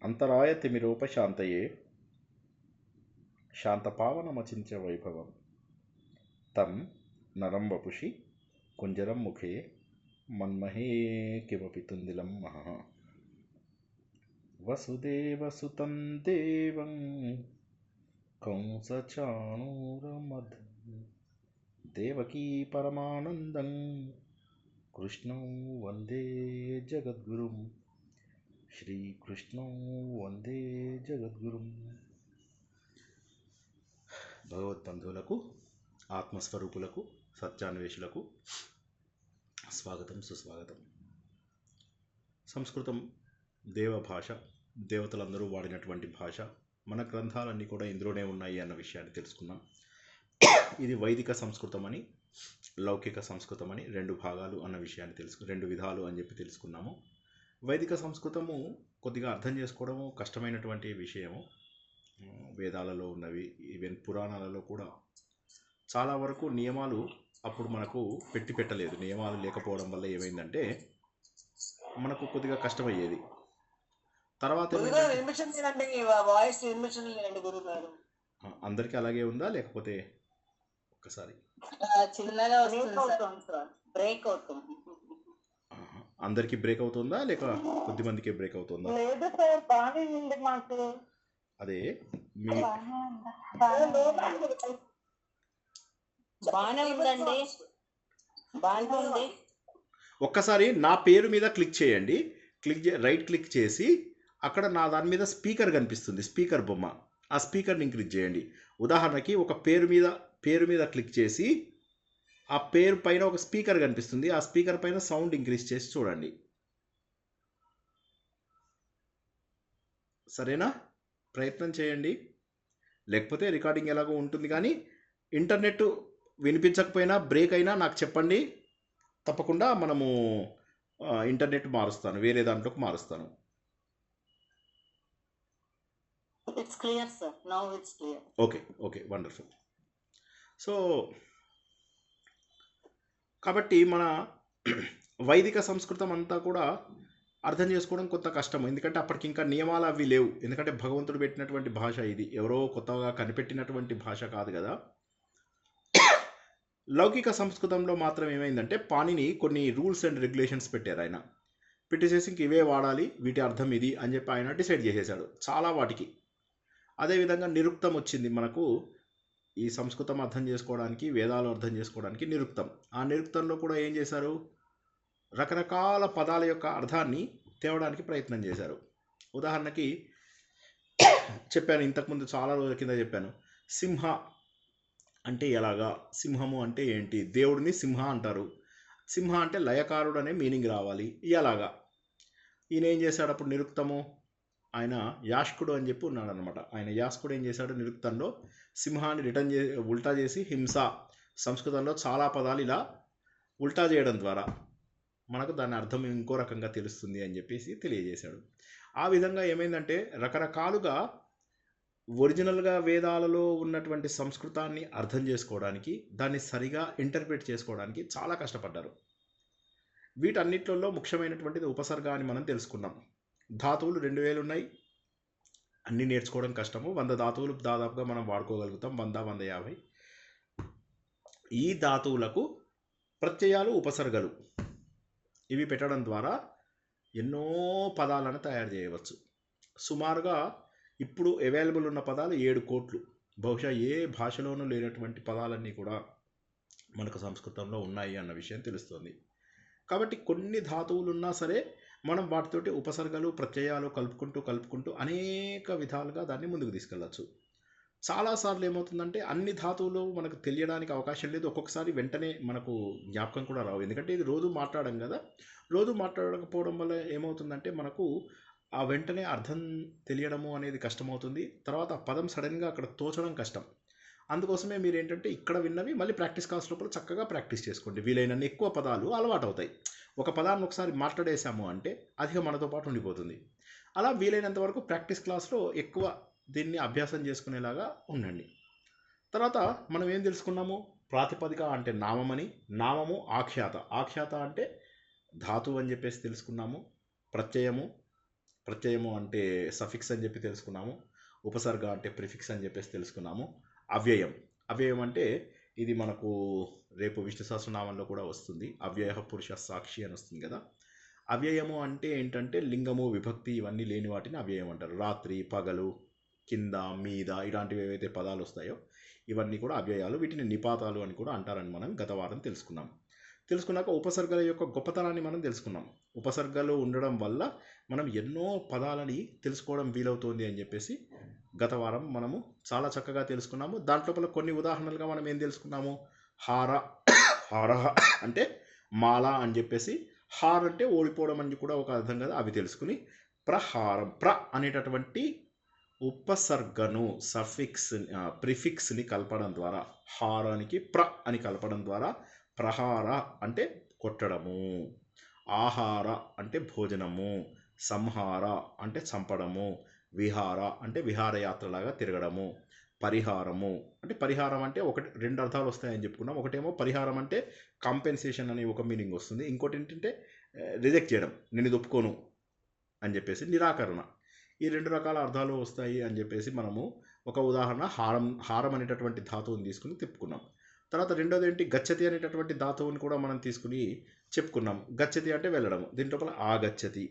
అంతరాయతిమిరోపశాంతయే శాంతపావనమచింత్య వైభవం తం నరం వపుషి కుంజరం ముఖే మన్మహే కిమపి తుందిలం మహః. వసుదేవసుతం దేవం కంసచాణూరమర్ధ దేవకీ పరమానందం కృష్ణం వందే జగద్గురుం. శ్రీకృష్ణం వందే జగద్గురుం. భగవద్బంధువులకు, ఆత్మస్వరూపులకు, సత్యాన్వేషులకు స్వాగతం, సుస్వాగతం. సంస్కృతం దేవభాష, దేవతలందరూ వాడినటువంటి భాష. మన గ్రంథాలన్నీ కూడా ఇందులోనే ఉన్నాయి అన్న విషయాన్ని తెలుసుకున్నాం. ఇది వైదిక సంస్కృతం అని, లౌకిక సంస్కృతం అని రెండు భాగాలు అన్న విషయాన్ని రెండు విధాలు అని చెప్పి తెలుసుకున్నాము. వైదిక సంస్కృతము కొద్దిగా అర్థం చేసుకోవడము కష్టమైనటువంటి విషయము. వేదాలలో ఉన్నవి, ఈవెన్ పురాణాలలో కూడా చాలా వరకు నియమాలు అప్పుడు మనకు పెట్టలేదు. నియమాలు లేకపోవడం వల్ల ఏమైందంటే మనకు కొద్దిగా కష్టమయ్యేది. తర్వాత అందరికీ అలాగే ఉందా, లేకపోతే ఒక్కసారి అందరికి బ్రేక్ అవుతుందా, లేక కొద్ది మందికి బ్రేక్ అవుతుందా? అదే ఒక్కసారి నా పేరు మీద క్లిక్ చేయండి. రైట్ క్లిక్ చేసి అక్కడ నా దాని మీద స్పీకర్ కనిపిస్తుంది, స్పీకర్ బొమ్మ. ఆ స్పీకర్ని ఇంక్రీజ్ చేయండి. ఉదాహరణకి ఒక పేరు మీద క్లిక్ చేసి ఆ పేరు పైన ఒక స్పీకర్ కనిపిస్తుంది, ఆ స్పీకర్ పైన సౌండ్ ఇంక్రీజ్ చేసి చూడండి. సరేనా? ప్రయత్నం చేయండి. లేకపోతే రికార్డింగ్ ఎలాగో ఉంటుంది, కానీ ఇంటర్నెట్ వినిపించకపోయినా బ్రేక్ అయినా నాకు చెప్పండి. తప్పకుండా మనము ఇంటర్నెట్ మారుస్తాను, వేరే దాంట్లోకి మారుస్తాను. Okay, wonderful. సో కాబట్టి మన వైదిక సంస్కృతం అంతా కూడా అర్థం చేసుకోవడం కొంత కష్టం. ఎందుకంటే అప్పటికి ఇంకా నియమాలు అవి లేవు. ఎందుకంటే భగవంతుడు పెట్టినటువంటి భాష ఇది, ఎవరో కొత్తగా కనిపెట్టినటువంటి భాష కాదు కదా. లౌకిక సంస్కృతంలో మాత్రం ఏమైందంటే పాణిని కొన్ని రూల్స్ అండ్ రెగ్యులేషన్స్ పెట్టారు. ఆయన పెట్టేసేసి ఇంక ఇవే వాడాలి, వీటి అర్థం ఇది అని చెప్పి ఆయన డిసైడ్ చేసేసాడు చాలా వాటికి. అదేవిధంగా నిరుక్తం వచ్చింది మనకు ఈ సంస్కృతం అర్థం చేసుకోవడానికి, వేదాలు అర్థం చేసుకోవడానికి నిరుక్తం. ఆ నిరుక్తంలో కూడా ఏం చేశారు, రకరకాల పదాల యొక్క అర్థాన్ని తేవడానికి ప్రయత్నం చేశారు. ఉదాహరణకి చెప్పాను, ఇంతకుముందు చాలా రోజుల కింద చెప్పాను, సింహ అంటే ఎలాగా, సింహము అంటే ఏంటి, దేవుడిని సింహ అంటారు. సింహ అంటే లయకారుడు అనే మీనింగ్ రావాలి. ఎలాగా ఈయన ఏం చేశాడు అప్పుడు నిరుక్తము, ఆయన యాష్కుడు అని చెప్పి ఉన్నాడు అనమాట. ఆయన యాష్కుడు ఏం చేశాడు, నిరుక్తంలో సింహాన్ని ఉల్టా చేసి హింస, సంస్కృతంలో చాలా పదాలు ఇలా ఉల్టా చేయడం ద్వారా మనకు దాని అర్థం ఇంకో రకంగా తెలుస్తుంది అని చెప్పేసి తెలియజేశాడు. ఆ విధంగా ఏమైందంటే రకరకాలుగా ఒరిజినల్గా వేదాలలో ఉన్నటువంటి సంస్కృతాన్ని అర్థం చేసుకోవడానికి, దాన్ని సరిగా ఇంటర్ప్రిట్ చేసుకోవడానికి చాలా కష్టపడ్డారు. వీటన్నిటిలో ముఖ్యమైనటువంటిది ఉపసర్గ అని మనం తెలుసుకున్నాం. ధాతువులు 2000 ఉన్నాయి, అన్నీ నేర్చుకోవడం కష్టము. 100 ధాతువులు దాదాపుగా మనం వాడుకోగలుగుతాం, 100-150. ఈ ధాతువులకు ప్రత్యయాలు, ఉపసర్గలు ఇవి పెట్టడం ద్వారా ఎన్నో పదాలను తయారు చేయవచ్చు. సుమారుగా ఇప్పుడు అవైలబుల్ ఉన్న పదాలు 7 కోట్లు. బహుశా ఏ భాషలోనూ లేనటువంటి పదాలన్నీ కూడా మనకు సంస్కృతంలో ఉన్నాయి అన్న విషయం తెలుస్తుంది. కాబట్టి కొన్ని ధాతువులు ఉన్నా సరే మనం వాటితోటి ఉపసర్గలు, ప్రత్యయాలు కలుపుకుంటూ అనేక విధాలుగా దాన్ని ముందుకు తీసుకెళ్ళచ్చు. చాలాసార్లు ఏమవుతుందంటే అన్ని ధాతువులు మనకు తెలియడానికి అవకాశం లేదు. ఒక్కొక్కసారి వెంటనే మనకు జ్ఞాపకం కూడా రావు. ఎందుకంటే ఇది రోజు మాట్లాడడం కదా. రోజు మాట్లాడకపోవడం వల్ల ఏమవుతుందంటే మనకు ఆ వెంటనే అర్థం తెలియడము అనేది కష్టమవుతుంది. తర్వాత ఆ పదం సడన్గా అక్కడ తోచడం కష్టం. అందుకోసమే మీరు ఏంటంటే ఇక్కడ విన్నవి మళ్ళీ ప్రాక్టీస్ క్లాస్ లోపల చక్కగా ప్రాక్టీస్ చేసుకోండి. వీలైనన్ని ఎక్కువ పదాలు అలవాటు అవుతాయి. ఒక పదాన్ని ఒకసారి మాట్లాడేసాము అంటే అది మనతో పాటు ఉండిపోతుంది. అలా వీలైనంత వరకు ప్రాక్టీస్ క్లాస్లో ఎక్కువ దీన్ని అభ్యాసం చేసుకునేలాగా ఉండండి. తర్వాత మనం ఏం తెలుసుకున్నాము, ప్రాతిపదిక అంటే నామమని, నామము ఆఖ్యాత, ఆఖ్యాత అంటే ధాతువు అని చెప్పేసి తెలుసుకున్నాము. ప్రత్యయము, ప్రత్యయము అంటే సఫిక్స్ అని చెప్పి తెలుసుకున్నాము. ఉపసర్గ అంటే ప్రిఫిక్స్ అని చెప్పేసి తెలుసుకున్నాము. అవ్యయం, అవ్యయం అంటే ఇది మనకు రేపు విష్ణు సహస్రనామంలో కూడా వస్తుంది. అవ్యయ పురుష సాక్షి అని వస్తుంది కదా. అవ్యయము అంటే ఏంటంటే లింగము, విభక్తి ఇవన్నీ లేని వాటిని అవ్యయం అంటారు. రాత్రి, పగలు, కింద, మీద ఇలాంటివి ఏవైతే పదాలు వస్తాయో ఇవన్నీ కూడా అవ్యయాలు. వీటిని నిపాతాలు అని కూడా అంటారని మనం గత వారం తెలుసుకున్నాం. తెలుసుకున్నాక ఉపసర్గల యొక్క గొప్పతనాన్ని మనం తెలుసుకున్నాం. ఉపసర్గలు ఉండడం వల్ల మనం ఎన్నో పదాలని తెలుసుకోవడం వీలవుతుంది అని చెప్పేసి గత వారం మనము చాలా చక్కగా తెలుసుకున్నాము. దాంట్లో కొన్ని ఉదాహరణలుగా మనం ఏం తెలుసుకున్నాము? హార, హార అంటే మాల అని చెప్పేసి, హార్ అంటే ఓడిపోవడం అని కూడా ఒక అర్థం కదా, అవి తెలుసుకుని ప్రహారం, ప్ర అనేటటువంటి ఉపసర్గను సఫిక్స్ ప్రిఫిక్స్ని కలపడం ద్వారా, హారానికి ప్ర అని కలపడం ద్వారా ప్రహార అంటే కొట్టడము, ఆహార అంటే భోజనము, సంహార అంటే చంపడము, విహార అంటే విహారయాత్రలాగా తిరగడము, పరిహారము అంటే పరిహారం అంటే రెండు అర్థాలు వస్తాయని చెప్పుకున్నాం. ఒకటేమో పరిహారం అంటే కాంపెన్సేషన్ అనే ఒక మీనింగ్ వస్తుంది. ఇంకోటి ఏంటంటే రిజెక్ట్ చేయడం, నేను ఇది ఒప్పుకోను అని చెప్పేసి నిరాకరణ. ఈ రెండు రకాల అర్థాలు వస్తాయి అని చెప్పేసి మనము ఒక ఉదాహరణ హారం అనేటటువంటి ధాతువుని తీసుకుని తిప్పుకున్నాం. తర్వాత రెండోది ఏంటి? గచ్చతి అనేటటువంటి ధాతువుని కూడా మనం తీసుకుని చెప్పుకున్నాం. గచ్చతి అంటే వెళ్ళడం. దీంట్లో ఆగచ్చతి,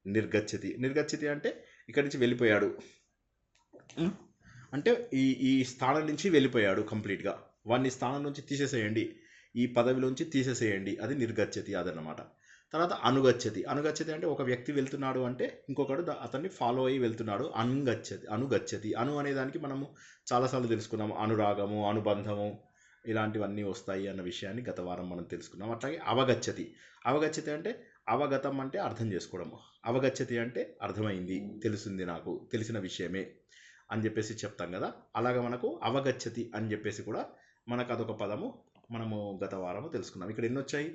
నిర్గచ్చతి. నిర్గచ్చతి అంటే ఇక్కడి నుంచి వెళ్ళిపోయాడు అంటే ఈ స్థానం నుంచి వెళ్ళిపోయాడు కంప్లీట్గా, వాడిని స్థానం నుంచి తీసేసేయండి, ఈ పదవిలోంచి తీసేసేయండి, అది నిర్గచ్చతి అదనమాట. తర్వాత అనుగచ్చతి. అనుగచ్చతి అంటే ఒక వ్యక్తి వెళ్తున్నాడు అంటే ఇంకొకడు అతన్ని ఫాలో అయ్యి వెళ్తున్నాడు. అనుగచ్చతి. అను అనేదానికి మనము చాలాసార్లు తెలుసుకున్నాము. అనురాగము, అనుబంధము ఇలాంటివన్నీ వస్తాయి అన్న విషయాన్ని గత వారం మనం తెలుసుకున్నాం. అట్లాగే అవగచ్చతి. అవగచ్చతి అంటే అవగతం అంటే అర్థం చేసుకోవడము. అవగచ్చతి అంటే అర్థమైంది, తెలిసింది, నాకు తెలిసిన విషయమే అని చెప్పేసి చెప్తాం కదా. అలాగ మనకు అవగచ్చతి అని చెప్పేసి కూడా మనకు అదొక పదము మనము గత వారము తెలుసుకున్నాం. ఇక్కడ ఎన్ని వచ్చాయి?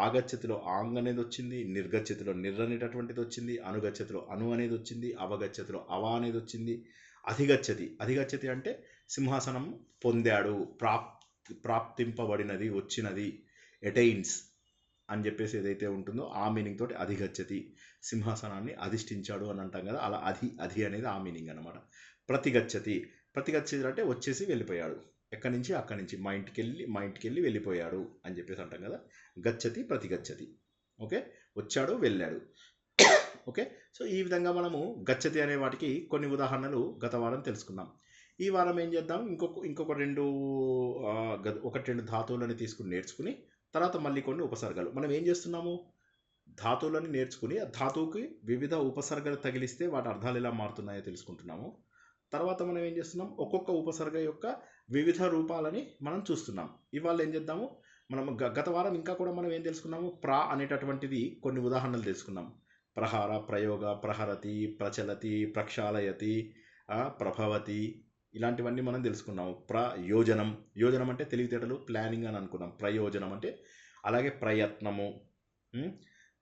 ఆగచ్చతిలో ఆంగ్ అనేది వచ్చింది, నిర్గచ్చతిలో నిర్ అనేటటువంటిది వచ్చింది, అనుగచ్చతిలో అను అనేది వచ్చింది, అవగచ్చతిలో అవ అనేది వచ్చింది. అధిగచ్చతి. అధిగచ్చతి అంటే సింహాసనం పొందాడు, ప్రాప్తింపబడినది, వచ్చినది, ఎటైన్స్ అని చెప్పేసి ఏదైతే ఉంటుందో ఆ మీనింగ్ తోటి అధిగచ్చతి, సింహాసనాన్ని అధిష్ఠించాడు అని అంటాం కదా, అలా అధి అనేది ఆ మీనింగ్ అనమాట. ప్రతిగచ్చతి. ప్రతిగచ్చతి అంటే వచ్చేసి వెళ్ళిపోయాడు, ఎక్కడి నుంచి అక్కడి నుంచి, మా ఇంటికి వెళ్ళి వెళ్ళిపోయాడు అని చెప్పేసి అంటాం కదా. గచ్చతి, ప్రతిగచ్చతి. ఓకే, వచ్చాడు, వెళ్ళాడు. ఓకే, సో ఈ విధంగా మనము గచ్చతి అనే వాటికి కొన్ని ఉదాహరణలు గత వారం తెలుసుకున్నాం. ఈ వారం ఏం చేద్దాం? ఇంకొక రెండు ధాతువులని తీసుకుని నేర్చుకుని తర్వాత మళ్ళీ కొన్ని ఉపసర్గలు. మనం ఏం చేస్తున్నాము? ధాతువులని నేర్చుకుని ఆ ధాతువుకి వివిధ ఉపసర్గలు తగిలిస్తే వాటి అర్థాలు ఎలా మారుతున్నాయో తెలుసుకుంటున్నాము. తర్వాత మనం ఏం చేస్తున్నాం? ఒక్కొక్క ఉపసర్గ యొక్క వివిధ రూపాలని మనం చూస్తున్నాం. ఇవాళ ఏం చేద్దాము? మనం గత వారం ఇంకా కూడా మనం ఏం తెలుసుకున్నాము? ప్రా అనేటటువంటిది కొన్ని ఉదాహరణలు తెలుసుకున్నాం. ప్రహార, ప్రయోగ, ప్రహరతి, ప్రచలతి, ప్రక్షాళయతి, ప్రభవతి ఇలాంటివన్నీ మనం తెలుసుకున్నాము. ప్రయోజనం. యోజనం అంటే తెలివితేటలు, ప్లానింగ్ అని అనుకున్నాం. ప్రయోజనం అంటే అలాగే ప్రయత్నము,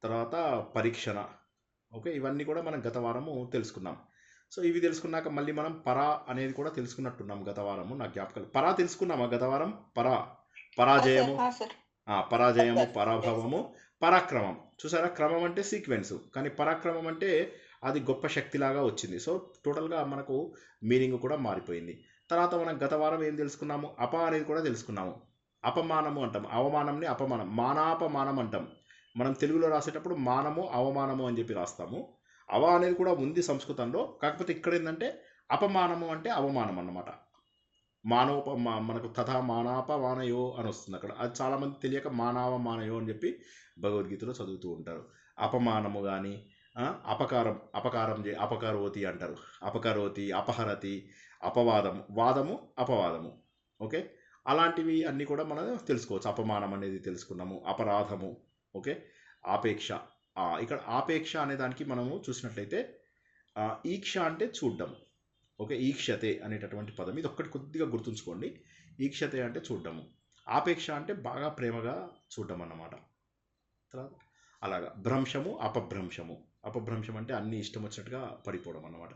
తర్వాత పరీక్షణ. ఓకే, ఇవన్నీ కూడా మనం గత వారము తెలుసుకున్నాం. సో ఇవి తెలుసుకున్నాక మళ్ళీ మనం పరా అనేది కూడా తెలుసుకున్నట్టున్నాం గత వారము. నా జ్ఞాపకాలు పరా తెలుసుకున్నామా గత వారం? పరాజయము, పరాజయము, పరాభవము, పరాక్రమం. చూసారా, క్రమం అంటే సీక్వెన్స్, కానీ పరాక్రమం అంటే అది గొప్ప శక్తిలాగా వచ్చింది. సో టోటల్గా మనకు మీనింగ్ కూడా మారిపోయింది. తర్వాత మనం గత వారం ఏం తెలుసుకున్నాము? అప అనేది కూడా తెలుసుకున్నాము. అపమానము అంటాం, అవమానంని అపమానం, మానాపమానం అంటాం. మనం తెలుగులో రాసేటప్పుడు మానము, అవమానము అని చెప్పి రాస్తాము. అవ అనేది కూడా ఉంది సంస్కృతంలో, కాకపోతే ఇక్కడ ఏంటంటే అపమానము అంటే అవమానం అన్నమాట. మనకు తథా మానాపమానయో అని వస్తుంది అక్కడ. అది చాలామంది తెలియక మానవమానయో అని చెప్పి భగవద్గీతలో చదువుతూ ఉంటారు. అపమానము కానీ అపకారోతి అంటారు. అపకరోతి, అపహరతి, అపవాదము, వాదము, అపవాదము. ఓకే, అలాంటివి అన్నీ కూడా మనం తెలుసుకోవచ్చు. అపమానం అనేది తెలుసుకున్నాము. అపరాధము. ఓకే, ఆపేక్ష. ఇక్కడ ఆపేక్ష అనే దానికి మనము చూసినట్లయితే ఈక్ష అంటే చూడ్డం. ఓకే, ఈక్షతే అనేటటువంటి పదం, ఇది ఒక్కటి కొద్దిగా గుర్తుంచుకోండి. ఈక్షతే అంటే చూడ్డము, ఆపేక్ష అంటే బాగా ప్రేమగా చూడడం అన్నమాట. తర్వాత అలాగా భ్రంశము, అపభ్రంశము. అపభ్రంశం అంటే అన్ని ఇష్టం వచ్చినట్టుగా పడిపోవడం అన్నమాట.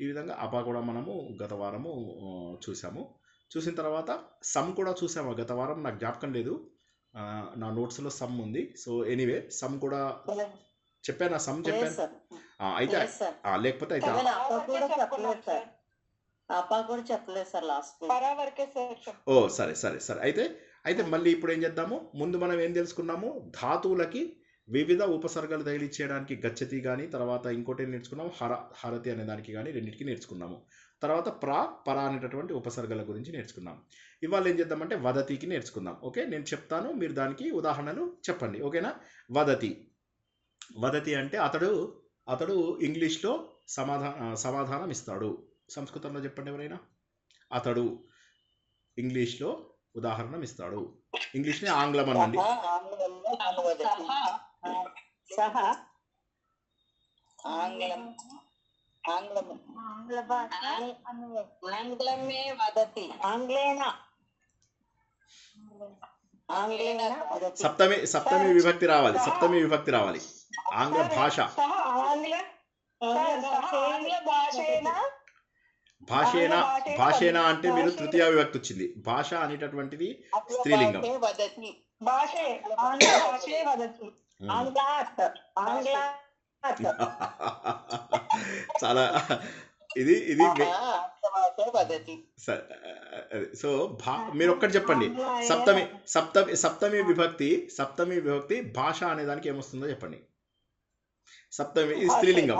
ఈ విధంగా అప కూడా మనము గత వారము చూసాము. చూసిన తర్వాత సమ్ కూడా చూసాము గత వారం, నాకు జ్ఞాపకం లేదు, నా నోట్స్లో సమ్ ఉంది. సో ఎనీవే సమ్ కూడా చెప్పానా? సమ్ లేదు చెప్పాను. సార్, అయితే లేదు సార్. లేకపోతే అయితే ఈవెన్ అప్ప కూడా చెప్పలేదు సార్, అప్ప కూడా చెప్పలేదు సార్ లాస్ట్ పరావరకే సార్. ఓ సరే సరే సరే. అయితే మళ్ళీ ఇప్పుడు ఏం చేద్దాము? ముందు మనం ఏం తెలుసుకున్నాము? ధాతువులకి వివిధ ఉపసర్గలు తగిలిచ్చేయడానికి గచ్చతి కానీ, తర్వాత ఇంకోటి ఏం నేర్చుకున్నాము? హరతి అనే దానికి కానీ, రెండింటికి నేర్చుకున్నాము. తర్వాత పర అనేటటువంటి ఉపసర్గల గురించి నేర్చుకున్నాం. ఇవాళ ఏం చేద్దామంటే వదతికి నేర్చుకుందాం. ఓకే, నేను చెప్తాను, మీరు దానికి ఉదాహరణలు చెప్పండి. ఓకేనా? వదతి అంటే అతడు ఇంగ్లీష్లో సమాధానం ఇస్తాడు. సంస్కృతంలో చెప్పండి ఎవరైనా. అతడు ఇంగ్లీష్లో ఉదాహరణం ఇస్తాడు. ఇంగ్లీష్ని ఆంగ్లం అనండి. ఆంగ్లమే వదతి, సప్తమి విభక్తి రావాలి. ఆంగ్ల భాష. భాషేనా అంటే మీరు తృతీయ విభక్తి వచ్చింది. భాష అనేటటువంటిది స్త్రీలింగం. చాలా ఇది సో మీరు ఒక్కటి చెప్పండి. సప్తమి విభక్తి భాష అనే దానికి ఏమొస్తుందో చెప్పండి. సప్తమి ఇది స్త్రీలింగం.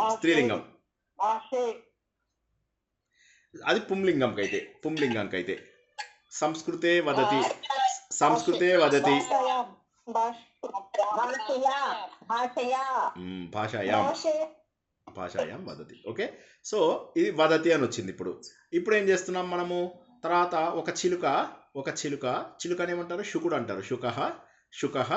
అది పుంలింగంకైతే సంస్కృతే వదతి భాషాయాం వదతి. ఓకే, సో ఇది వదతి అని వచ్చింది. ఇప్పుడు ఏం చేస్తున్నాం మనము? తర్వాత ఒక చిలుకని ఏమంటారు? శుకుడు అంటారు. శుకః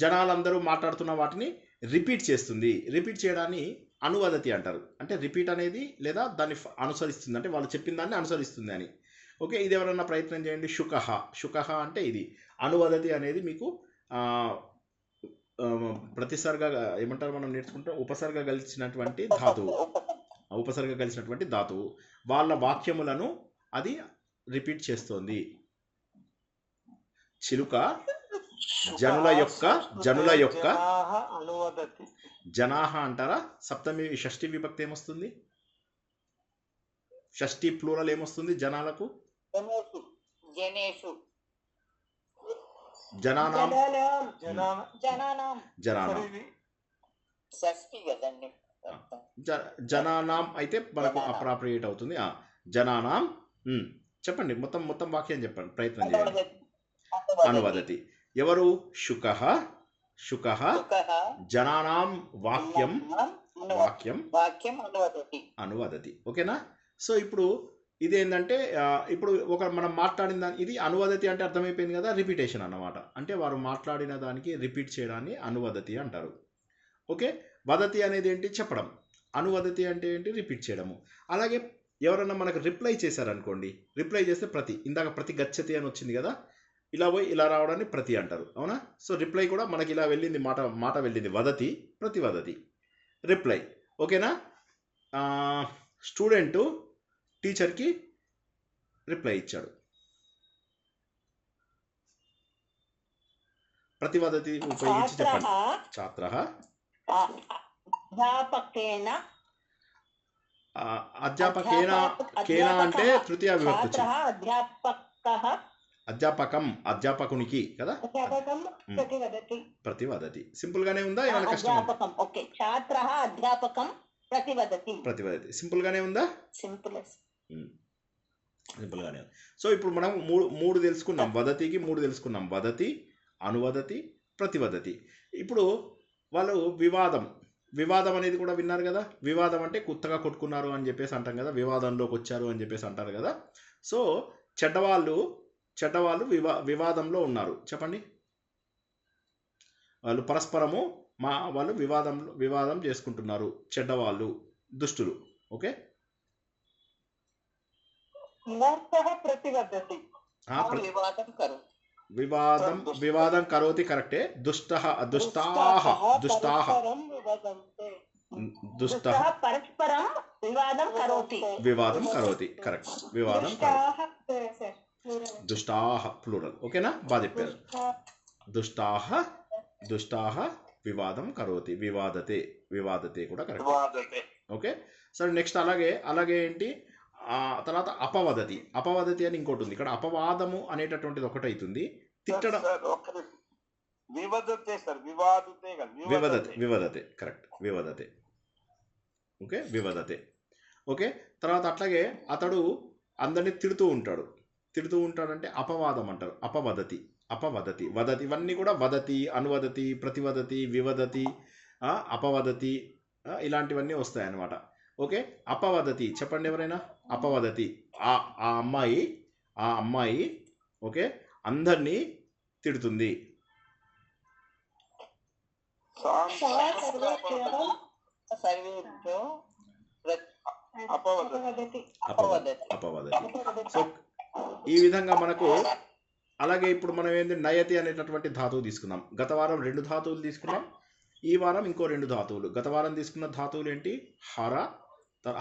జనాలందరూ మాట్లాడుతున్న వాటిని రిపీట్ చేస్తుంది. రిపీట్ చేయడాన్ని అనువదతి అంటారు. అంటే రిపీట్ అనేది లేదా దాన్ని అనుసరిస్తుంది, అంటే వాళ్ళు చెప్పిన దాన్ని అనుసరిస్తుంది అని. ఓకే, ఇది ఎవరన్నా ప్రయత్నం చేయండి. శుకః అంటే ఇది. అనువదతి అనేది మీకు ప్రతిసర్గ ఏమంటారు మనం నేర్చుకుంటాం? ఉపసర్గ కలిసినటువంటి ధాతువు వాళ్ళ వాక్యములను అది రిపీట్ చేస్తోంది. చిలుక జనుల యొక్క జనాహ అంటారా? సప్తమి షష్ఠి విభక్తి ఏమొస్తుంది? షష్ఠి ప్లూరల్ ఏమొస్తుంది జనాలకు? జనానాం. జనానాం అయితే మనకు అప్రాప్రియేట్ అవుతుంది. జనానాం. చెప్పండి, మొత్తం వాక్యం చెప్పండి, ప్రయత్నం చేయండి. అనువదతి. ఎవరు? శుకః జనానాం వాక్యం అనువదతి. ఓకేనా? సో ఇప్పుడు ఇదేంటంటే ఇప్పుడు మనం మాట్లాడిన దాని ఇది అనువదతి అంటే అర్థమైపోయింది కదా, రిపీటేషన్ అన్నమాట. అంటే వారు మాట్లాడిన దానికి రిపీట్ చేయడాన్ని అనువదతి అంటారు. ఓకే, వదతి అనేది ఏంటి? చెప్పడం. అనువదతి అంటే ఏంటి? రిపీట్ చేయడము. అలాగే ఎవరన్నా మనకు రిప్లై చేశారనుకోండి, రిప్లై చేస్తే ఇందాక ప్రతి గచ్చతి అని వచ్చింది కదా, ఇలా పోయి ఇలా రావడాన్ని ప్రతి అంటారు. అవునా? సో రిప్లై కూడా మనకి ఇలా వెళ్ళింది, మాట వెళ్ళింది. వదతి, ప్రతివదతి, రిప్లై. ఓకేనా? స్టూడెంటు టీచర్కి రిప్లై ఇచ్చాడు. ప్రతివదతి ఉపయోగించి చెప్పండి. ఛాత్రః అధ్యాపకేన అంటే తృతీయ విభక్తి వచ్చింది. అధ్యాపకునికి కదా, ప్రతివదతి. సింపుల్ గానే ఉందా? ఏమైనా కష్టం? ప్రతివదతి సింపుల్ గానే ఉందా? సింపుల్ గానే ఉంది. సో ఇప్పుడు మనం మూడు తెలుసుకున్నాం. వదతికి 3 తెలుసుకున్నాం. వదతి, అనువదతి, ప్రతివదతి. ఇప్పుడు వాళ్ళు వివాదం అనేది కూడా విన్నారు కదా. వివాదం అంటే కొత్తగా కొట్టుకున్నారు అని చెప్పేసి అంటాం కదా, వివాదంలోకి వచ్చారు అని చెప్పేసి అంటారు కదా. సో చెడ్డవాళ్ళు వివాదంలో ఉన్నారు. చెప్పండి, వాళ్ళు పరస్పరము వాళ్ళు వివాదం చేసుకుంటున్నారు. చెడ్డవాళ్ళు, దుష్టులు. ఓకే, వివాదం కరోతి కరెక్టే. దుష్టాహ వివాదం కరోతి కరెక్ట్. దుష్టాహ ప్లూరల్. ఓకేనా? బాగా చెప్పారు. దుష్టాహ వివాదం కరోతి, వివాదతే, వివాదతే కూడా కరెక్ట్. వివాదతే. ఓకే. సరే నెక్స్ట్ అలాగే ఏంటి తర్వాత అపవదతి. అపవదతి అని ఇంకోటి ఉంది. ఇక్కడ అపవాదము అనేటటువంటిది ఒకటి అవుతుంది. తిట్టడం. వివదతే సార్, వివాదతే కాదు, వివదతే కరెక్ట్, వివదతే. ఓకే, వివదతే. ఓకే. తర్వాత అట్లాగే అతడు అందరినీ తిడుతూ ఉంటాడంటే అపవాదం అంటారు. అపవదతి వదతి, ఇవన్నీ కూడా వదతి, అనువదతి, ప్రతివదతి, వివదతి, అపవదతి, ఇలాంటివన్నీ వస్తాయి అన్నమాట. ఓకే. అపవదతి చెప్పండి ఎవరైనా. అపవదతి, ఆ అమ్మాయి ఓకే అందరినీ తిడుతుంది. అపవదతి. సో ఈ విధంగా మనకు. అలాగే ఇప్పుడు మనం ఏంటి నయతి అనేటటువంటి ధాతువు తీసుకున్నాం. గత వారం 2 ధాతువులు తీసుకున్నాం. ఈ వారం ఇంకో 2 ధాతువులు. గత వారం తీసుకున్న ధాతువులు ఏంటి?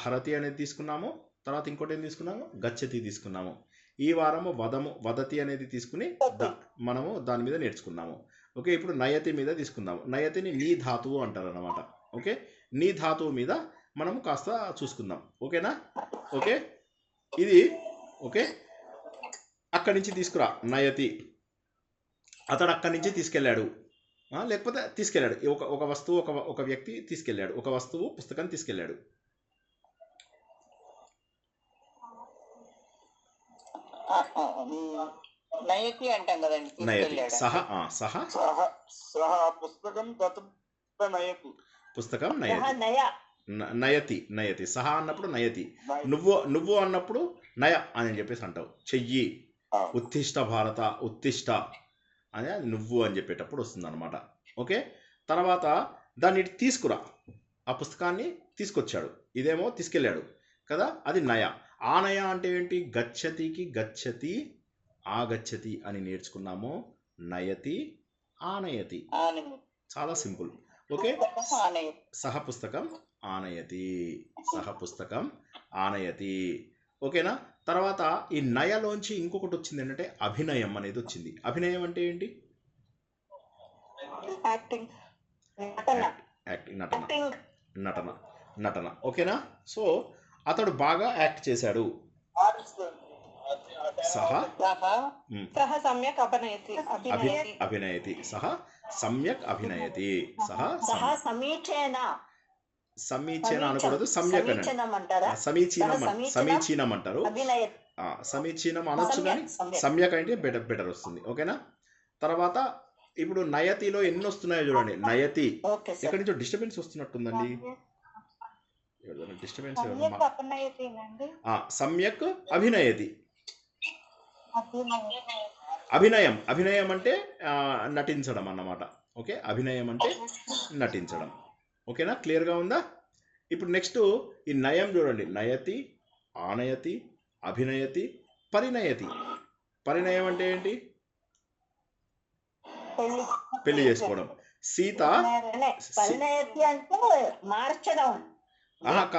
హరతి అనేది తీసుకున్నాము. తర్వాత ఇంకోటి ఏం తీసుకున్నాము? గచ్చతి తీసుకున్నాము. ఈ వారము వదతి అనేది తీసుకుని మనము దాని మీద నేర్చుకున్నాము. ఓకే. ఇప్పుడు నయతి మీద తీసుకుందాము. నయతిని నీ ధాతువు అంటారు అన్నమాట. ఓకే. నీ ధాతువు మీద మనము కాస్త చూసుకుందాం. ఓకేనా? ఓకే. ఇది ఓకే. అక్కడి నుంచి తీసుకురా. నయతి అతడు అక్కడి నుంచి తీసుకెళ్ళాడు, లేకపోతే తీసుకెళ్ళాడు. ఒక వస్తువు, ఒక వ్యక్తి తీసుకెళ్ళాడు. ఒక వస్తువు, పుస్తకం తీసుకెళ్ళాడు. నయతి అంటాం కదండి. నయతి పుస్తకం నయతి సహ అన్నప్పుడు నయతి. నువ్వు అన్నప్పుడు నయ అని చెప్పేసి అంటావు. చెయ్యి. ఉత్తిష్ట భారత, ఉత్తిష్ట అని అది నువ్వు అని చెప్పేటప్పుడు వస్తుంది అనమాట. ఓకే. తర్వాత దాన్ని తీసుకురా. ఆ పుస్తకాన్ని తీసుకొచ్చాడు. ఇదేమో తీసుకెళ్ళాడు కదా, అది నయ. ఆ నయ అంటే ఏంటి? గచ్చతికి గచ్చతి, ఆగచ్చతి అని నేర్చుకున్నాము. నయతి, ఆనయతి. చాలా సింపుల్. ఓకే. సహ పుస్తకం ఆనయతి. ఓకేనా? తర్వాత ఈ నయలోంచి ఇంకొకటి వచ్చింది ఏంటంటే అభినయం అనేది వచ్చింది. అభినయం అంటే ఏంటి? యాక్టింగ్, నటన. ఓకేనా? సో అతడు బాగా యాక్ట్ చేశాడు. అభినయతి. సమీచీన అనకూడదు, సమ్యక్ అనండి. సమీచీనం అంటారు. సమీచీనం అనొచ్చు, కానీ సమ్యక్ అంటే బెటర్ వస్తుంది. ఓకేనా? తర్వాత ఇప్పుడు నయతిలో ఎన్ని వస్తున్నాయో చూడండి. నయతి ఎక్కడి నుంచో డిస్టర్బెన్స్ వస్తున్నట్టుందండి. డిస్టర్బెన్స్. సమ్యక్ అభినయతి. అభినయం అంటే నటించడం అన్నమాట. ఓకే. అభినయం అంటే నటించడం. ఓకేనా? క్లియర్గా ఉందా? ఇప్పుడు నెక్స్ట్ ఈ నయం చూడండి. నయతి, ఆనయతి, అభినయతి, పరిణయతి. పరిణయం అంటే ఏంటి? పెళ్లి చేసుకోవడం. సీత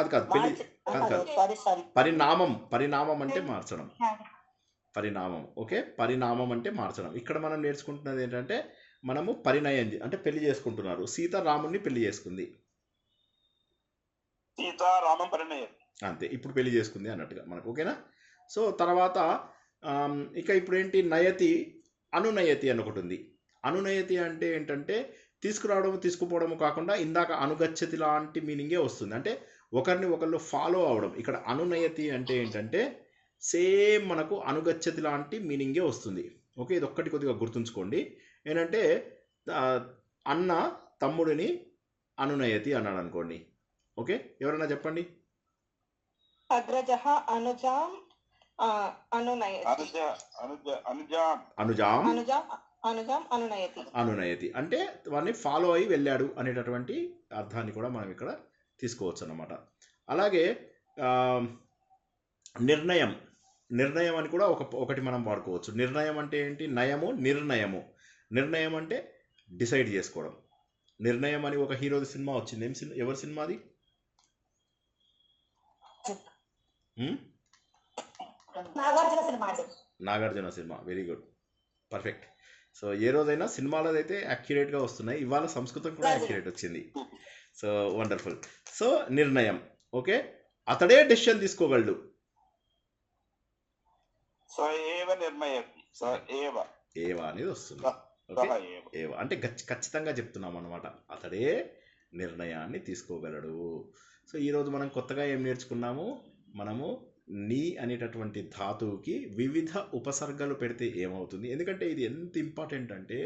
కాదు. పరిణామం అంటే మార్చడం. ఓకే. పరిణామం అంటే మార్చడం. ఇక్కడ మనం నేర్చుకుంటున్నది ఏంటంటే మనము పరిణయం అంటే పెళ్లి చేసుకుంటున్నారు. సీత రాముణ్ణి పెళ్లి చేసుకుంది. అంతే. ఇప్పుడు పెళ్లి చేసుకుంది అన్నట్టుగా మనకు. ఓకేనా? సో తర్వాత ఇక ఇప్పుడు ఏంటి? నయతి, అనునయతి అని ఒకటి ఉంది. అనునయతి అంటే ఏంటంటే తీసుకురావడము, తీసుకుపోవడము కాకుండా ఇందాక అనుగచ్చతి లాంటి మీనింగే వస్తుంది. అంటే ఒకరిని ఒకళ్ళు ఫాలో అవడం. ఇక్కడ అనునయతి అంటే ఏంటంటే సేమ్ మనకు అనుగచ్చతి లాంటి మీనింగే వస్తుంది. ఓకే. ఇది ఒక్కటి కొద్దిగా గుర్తుంచుకోండి. ఏంటంటే అన్న తమ్ముడిని అనునయతి అన్నాడు అనుకోండి. ఓకే. ఎవరైనా చెప్పండి. అగ్రజః అనుజాం అనునయతి అంటే వాడిని ఫాలో అయి వెళ్ళాడు అనేటటువంటి అర్థాన్ని కూడా మనం ఇక్కడ తీసుకోవచ్చు అన్నమాట. అలాగే నిర్ణయం అని కూడా ఒకటి మనం వాడుకోవచ్చు. నిర్ణయం అంటే ఏంటి? నయము, నిర్ణయం అంటే డిసైడ్ చేసుకోవడం. నిర్ణయం అని ఒక హీరోది సినిమా వచ్చింది. ఎవరి సినిమాది? నాగార్జున సినిమా. Very good, perfect. సో ఏ రోజైనా సినిమాలదైతే యాక్యురేట్గా వస్తున్నాయి, ఇవాళ సంస్కృతం కూడా యాక్యురేట్ వచ్చింది. So wonderful. సో నిర్ణయం. ఓకే, అతడే డెసిషన్ తీసుకోగలడు. సో ఏవ నిర్ణయం. సో ఏవ ఏవా అనేది వస్తుంది. ఓకే, ఏవా అంటే ఖచ్చితంగా చెప్తున్నాం అనమాట, అతడే నిర్ణయాన్ని తీసుకోగలడు. సో ఈరోజు మనం కొత్తగా ఏం నేర్చుకున్నాము, మనము నీ అనేటటువంటి ధాతువుకి వివిధ ఉపసర్గలు పెడితే ఏమవుతుంది. ఎందుకంటే ఇది ఎంత ఇంపార్టెంట్ అంటే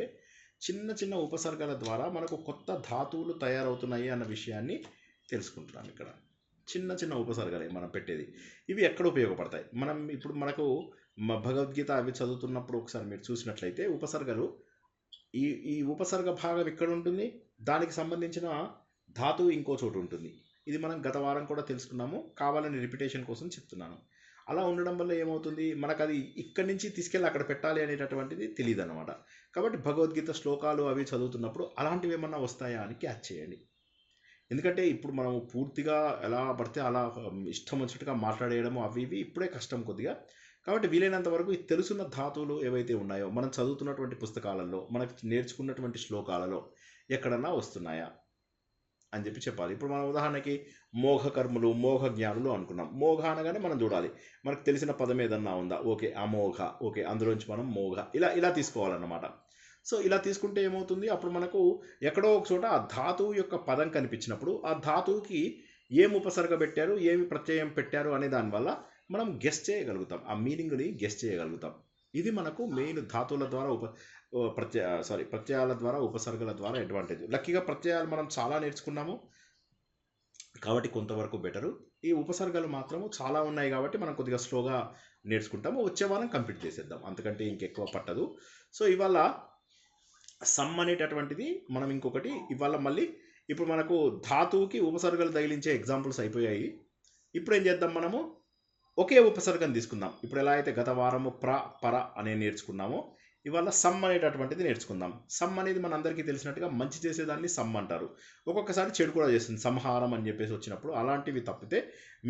చిన్న చిన్న ఉపసర్గల ద్వారా మనకు కొత్త ధాతువులు తయారవుతున్నాయి అన్న విషయాన్ని తెలుసుకుంటున్నాం. ఇక్కడ చిన్న చిన్న ఉపసర్గలే మనం పెట్టేది, ఇవి ఎక్కడ ఉపయోగపడతాయి. మనం ఇప్పుడు మనకు భగవద్గీత అవి చదువుతున్నప్పుడు ఒకసారి మీరు చూసినట్లయితే ఉపసర్గలు, ఈ ఉపసర్గ భాగం ఇక్కడ ఉంటుంది, దానికి సంబంధించిన ధాతువు ఇంకో చోటు ఉంటుంది. ఇది మనం గత వారం కూడా తెలుసుకున్నాము, కావాలని రిపిటేషన్ కోసం చెప్తున్నాను. అలా ఉండడం వల్ల ఏమవుతుంది, మనకు అది ఇక్కడి నుంచి తీసుకెళ్ళి అక్కడ పెట్టాలి అనేటటువంటిది తెలియదు అనమాట. కాబట్టి భగవద్గీత శ్లోకాలు అవి చదువుతున్నప్పుడు అలాంటివి ఏమన్నా వస్తాయా అని క్యాచ్ చేయండి. ఎందుకంటే ఇప్పుడు మనం పూర్తిగా ఎలా పడితే అలా ఇష్టం వచ్చినట్టుగా మాట్లాడేయడము అవి ఇవి ఇప్పుడే కష్టం కొద్దిగా. కాబట్టి వీలైనంత వరకు ఈ తెలుసున్న ధాతువులు ఏవైతే ఉన్నాయో మనం చదువుతున్నటువంటి పుస్తకాలలో, మనకు నేర్చుకున్నటువంటి శ్లోకాలలో ఎక్కడన్నా వస్తున్నాయా అని చెప్పి చెప్పాలి. ఇప్పుడు మనం ఉదాహరణకి మోఘ కర్ములు, మోఘ జ్ఞానులు అనుకున్నాం. మోఘ అనగానే మనం చూడాలి మనకు తెలిసిన పదం ఏదన్నా ఉందా, ఓకే అమోఘ, ఓకే అందులోంచి మనం మోఘ ఇలా తీసుకోవాలన్నమాట. సో ఇలా తీసుకుంటే ఏమవుతుంది, అప్పుడు మనకు ఎక్కడో ఒక చోట ఆ ధాతువు యొక్క పదం కనిపించినప్పుడు ఆ ధాతువుకి ఏం ఉపసర్గ పెట్టారు, ఏమి ప్రత్యయం పెట్టారు అనే దానివల్ల మనం గెస్ చేయగలుగుతాం, ఆ మీనింగ్ని గెస్ చేయగలుగుతాం. ఇది మనకు మెయిన్ ధాతువుల ద్వారా ప్రత్యయాల ద్వారా ఉపసర్గల ద్వారా అడ్వాంటేజ్. లక్కీగా ప్రత్యయాలు మనం చాలా నేర్చుకున్నాము కాబట్టి కొంతవరకు బెటరు. ఈ ఉపసర్గలు మాత్రము చాలా ఉన్నాయి కాబట్టి మనం కొద్దిగా స్లోగా నేర్చుకుంటాము. వచ్చే వారం కంప్లీట్ చేసేద్దాం, అంతకంటే ఇంకెక్కువ పట్టదు. సో ఇవాళ సమ్ అనేటటువంటిది మనం ఇంకొకటి ఇవాళ మళ్ళీ, ఇప్పుడు మనకు ధాతువుకి ఉపసర్గలు తగిలించే ఎగ్జాంపుల్స్ అయిపోయాయి. ఇప్పుడు ఏం చేద్దాం, మనము ఒకే ఉపసర్గం తీసుకుందాం. ఇప్పుడు ఎలా అయితే గత వారము పర అనే నేర్చుకున్నామో ఇవాళ సమ్ అనేటటువంటిది నేర్చుకుందాం. సమ్ అనేది మనందరికీ తెలిసినట్టుగా మంచి చేసేదాన్ని సమ్ అంటారు, ఒక్కొక్కసారి చెడు కూడా చేస్తుంది, సంహారం అని చెప్పేసి వచ్చినప్పుడు. అలాంటివి తప్పితే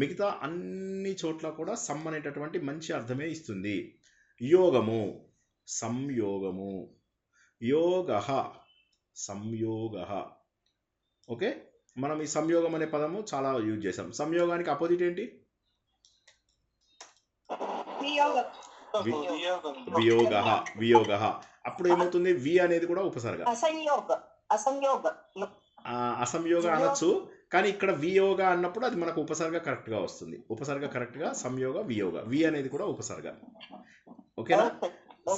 మిగతా అన్ని చోట్ల కూడా సమ్ అనేటటువంటి మంచి అర్థమే ఇస్తుంది. యోగము, సంయోగము, యోగ, సంయోగ. ఓకే, మనం ఈ సంయోగం అనే పదము చాలా యూజ్ చేసాం. సంయోగానికి అపోజిట్ ఏంటి, వియోగ, వియోగ. అప్పుడు ఏమవుతుంది, వి అనేది కూడా ఉపసర్గ. అసంయోగ అనొచ్చు, కానీ ఇక్కడ వియోగ అన్నప్పుడు అది మనకు ఉపసర్గ కరెక్ట్గా వస్తుంది. ఉపసర్గ కరెక్ట్గా సంయోగ, వియోగ, వి అనేది కూడా ఉపసర్గ. ఓకేనా.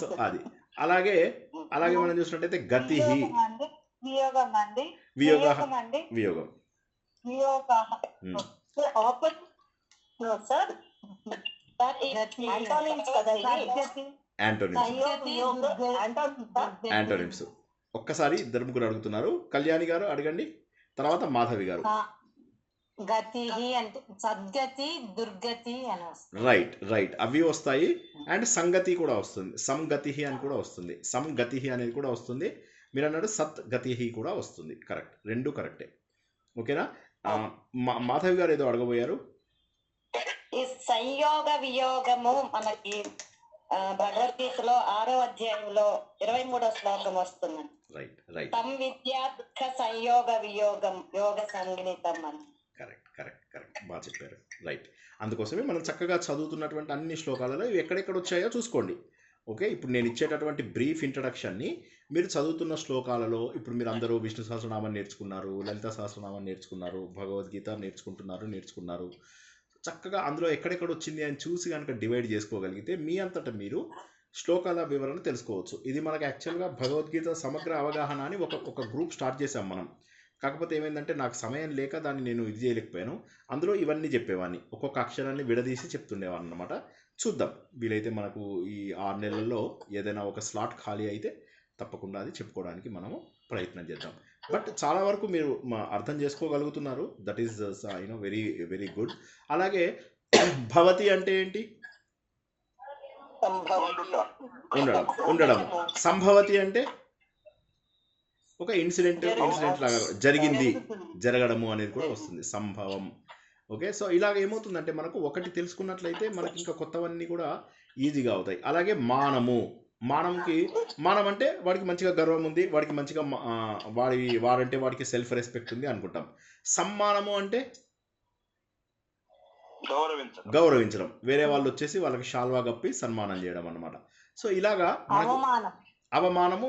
సో అది అలాగే మనం చూసినట్టయితే గతి, వియోగం, యాంటోనిమ్స్. ఒక్కసారి ఇద్దరు ముగ్గురు అడుగుతున్నారు. కళ్యాణి గారు అడగండి, తర్వాత మాధవి గారు. సద్గతి, దుర్గతి అని వస్తుంది. రైట్ అవి వస్తాయి. అండ్ సంగతి కూడా వస్తుంది, సంగతి అని కూడా వస్తుంది, సంగతి అనేది కూడా వస్తుంది. మీరు అన్నాడు సద్గతి కూడా వస్తుంది. కరెక్ట్, రెండు కరెక్టే. ఓకేనా. మాధవి గారు ఏదో అడగబోయారు. ఈ సంయోగ వియోగము మనకి భగవద్గీతలో 6వ అధ్యాయంలో 23వ శ్లోకం వస్తుంది. రైట్ తం విద్యా దుఃఖ సంయోగ వియోగం యోగ సంగీతం అని. కరెక్ట్ బాగా చెప్పారు. రైట్, అందుకోసమే మనం చక్కగా చదువుతున్నటువంటి అన్ని శ్లోకాలలో ఇవి ఎక్కడెక్కడ వచ్చాయో చూసుకోండి. ఓకే, ఇప్పుడు నేను ఇచ్చేటటువంటి బ్రీఫ్ ఇంట్రడక్షన్ని మీరు చదువుతున్న శ్లోకాలలో, ఇప్పుడు మీరు అందరూ విష్ణు సహస్రనామం నేర్చుకున్నారు, లలిత సహస్రనామం నేర్చుకున్నారు, భగవద్గీత నేర్చుకున్నారు. చక్కగా అందులో ఎక్కడెక్కడ వచ్చింది అని చూసి కనుక డివైడ్ చేసుకోగలిగితే మీ అంతటా మీరు శ్లోకాల వివరణ తెలుసుకోవచ్చు. ఇది మనకు యాక్చువల్గా భగవద్గీత సమగ్ర అవగాహన అని ఒక గ్రూప్ స్టార్ట్ చేసాం మనం. కాకపోతే ఏమైందంటే నాకు సమయం లేక దాన్ని నేను ఇది చేయలేకపోయాను. అందులో ఇవన్నీ చెప్పేవాడిని, ఒక్కొక్క అక్షరాన్ని విడదీసి చెప్తుండేవాడిని అనమాట. చూద్దాం, వీలైతే మనకు ఈ 6 నెలల్లో ఏదైనా ఒక స్లాట్ ఖాళీ అయితే తప్పకుండా అది చెప్పుకోవడానికి మనము ప్రయత్నం చేద్దాం. బట్ చాలా వరకు మీరు అర్థం చేసుకోగలుగుతున్నారు. That is very very good. అలాగే భవతి అంటే ఏంటి, ఉండడం. సంభవతి అంటే ఒక ఇన్సిడెంట్ లాగా జరగడము అనేది కూడా వస్తుంది, సంభవం. ఓకే, సో ఇలాగ ఏమవుతుందంటే మనకు ఒకటి తెలుసుకున్నట్లయితే మనకి ఇంకా కొత్తవన్నీ కూడా ఈజీగా అవుతాయి. అలాగే మానము, మానంకి మానం అంటే వాడికి మంచిగా గర్వం ఉంది, వాడికి మంచిగా వాడంటే వాడికి సెల్ఫ్ రెస్పెక్ట్ ఉంది అనుకుంటాం. సమ్మానము అంటే గౌరవించడం, వేరే వాళ్ళు వచ్చేసి వాళ్ళకి షాల్వా కప్పి సన్మానం చేయడం అన్నమాట. సో ఇలాగా మనకు అవమానం అవమానము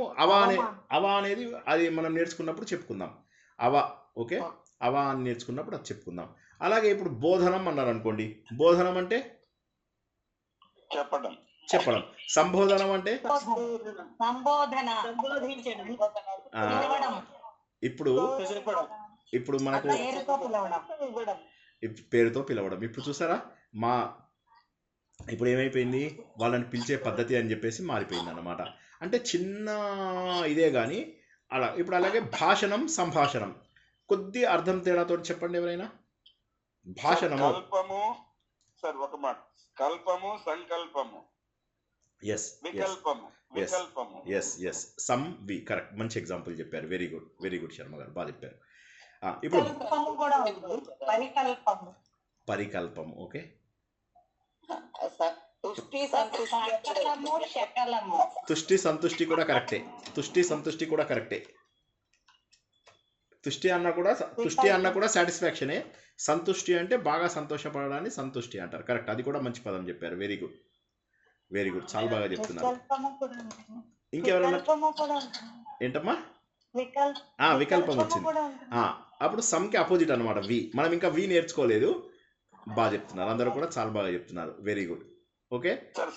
అవ అనేది అది మనం నేర్చుకున్నప్పుడు చెప్పుకుందాం. ఓకే, అవ అని నేర్చుకున్నప్పుడు అది చెప్పుకుందాం. అలాగే ఇప్పుడు బోధనం అన్నారు అనుకోండి. బోధనం అంటే చెప్పడం. సంబోధనం అంటే సంబోధన ఇప్పుడు మనకు పేరుతో పిలవడం. ఇప్పుడు చూసారా, ఇప్పుడు ఏమైపోయింది, వాళ్ళని పిలిచే పద్ధతి అని చెప్పేసి మారిపోయింది అన్నమాట. అంటే చిన్న ఇదే కానీ అలా. ఇప్పుడు అలాగే భాషణం, సంభాషణం, కొద్ది అర్థం తేడాతో చెప్పండి ఎవరైనా. భాషణము కరెక్ట్, మంచి ఎగ్జాంపుల్ చెప్పారు. Very good, very good Sharma గారు, బాగా చెప్పారు. ఇప్పుడు పరికల్పం. ఓకే, తుష్టి సంతుష్టి కూడా కరెక్టే. తుష్టి అన్న కూడా సాటిస్ఫాక్షనే. సంతుష్టి అంటే బాగా సంతోషపడడాన్ని సంతుష్టి అంటారు. కరెక్ట్, అది కూడా మంచి పదం చెప్పారు. వెరీ గుడ్, వెరీ గుడ్, చాలా బాగా చెప్తున్నారు. ఇంకెవరన్నా ఏంటమ్మా? వికల్పం వచ్చింది. అప్పుడు సమ్కి అపోజిట్ అనమాట, వి. మనం ఇంకా వి నేర్చుకోలేదు. బాగా చెప్తున్నారు, అందరూ కూడా చాలా బాగా చెప్తున్నారు. Very good. ఓకే,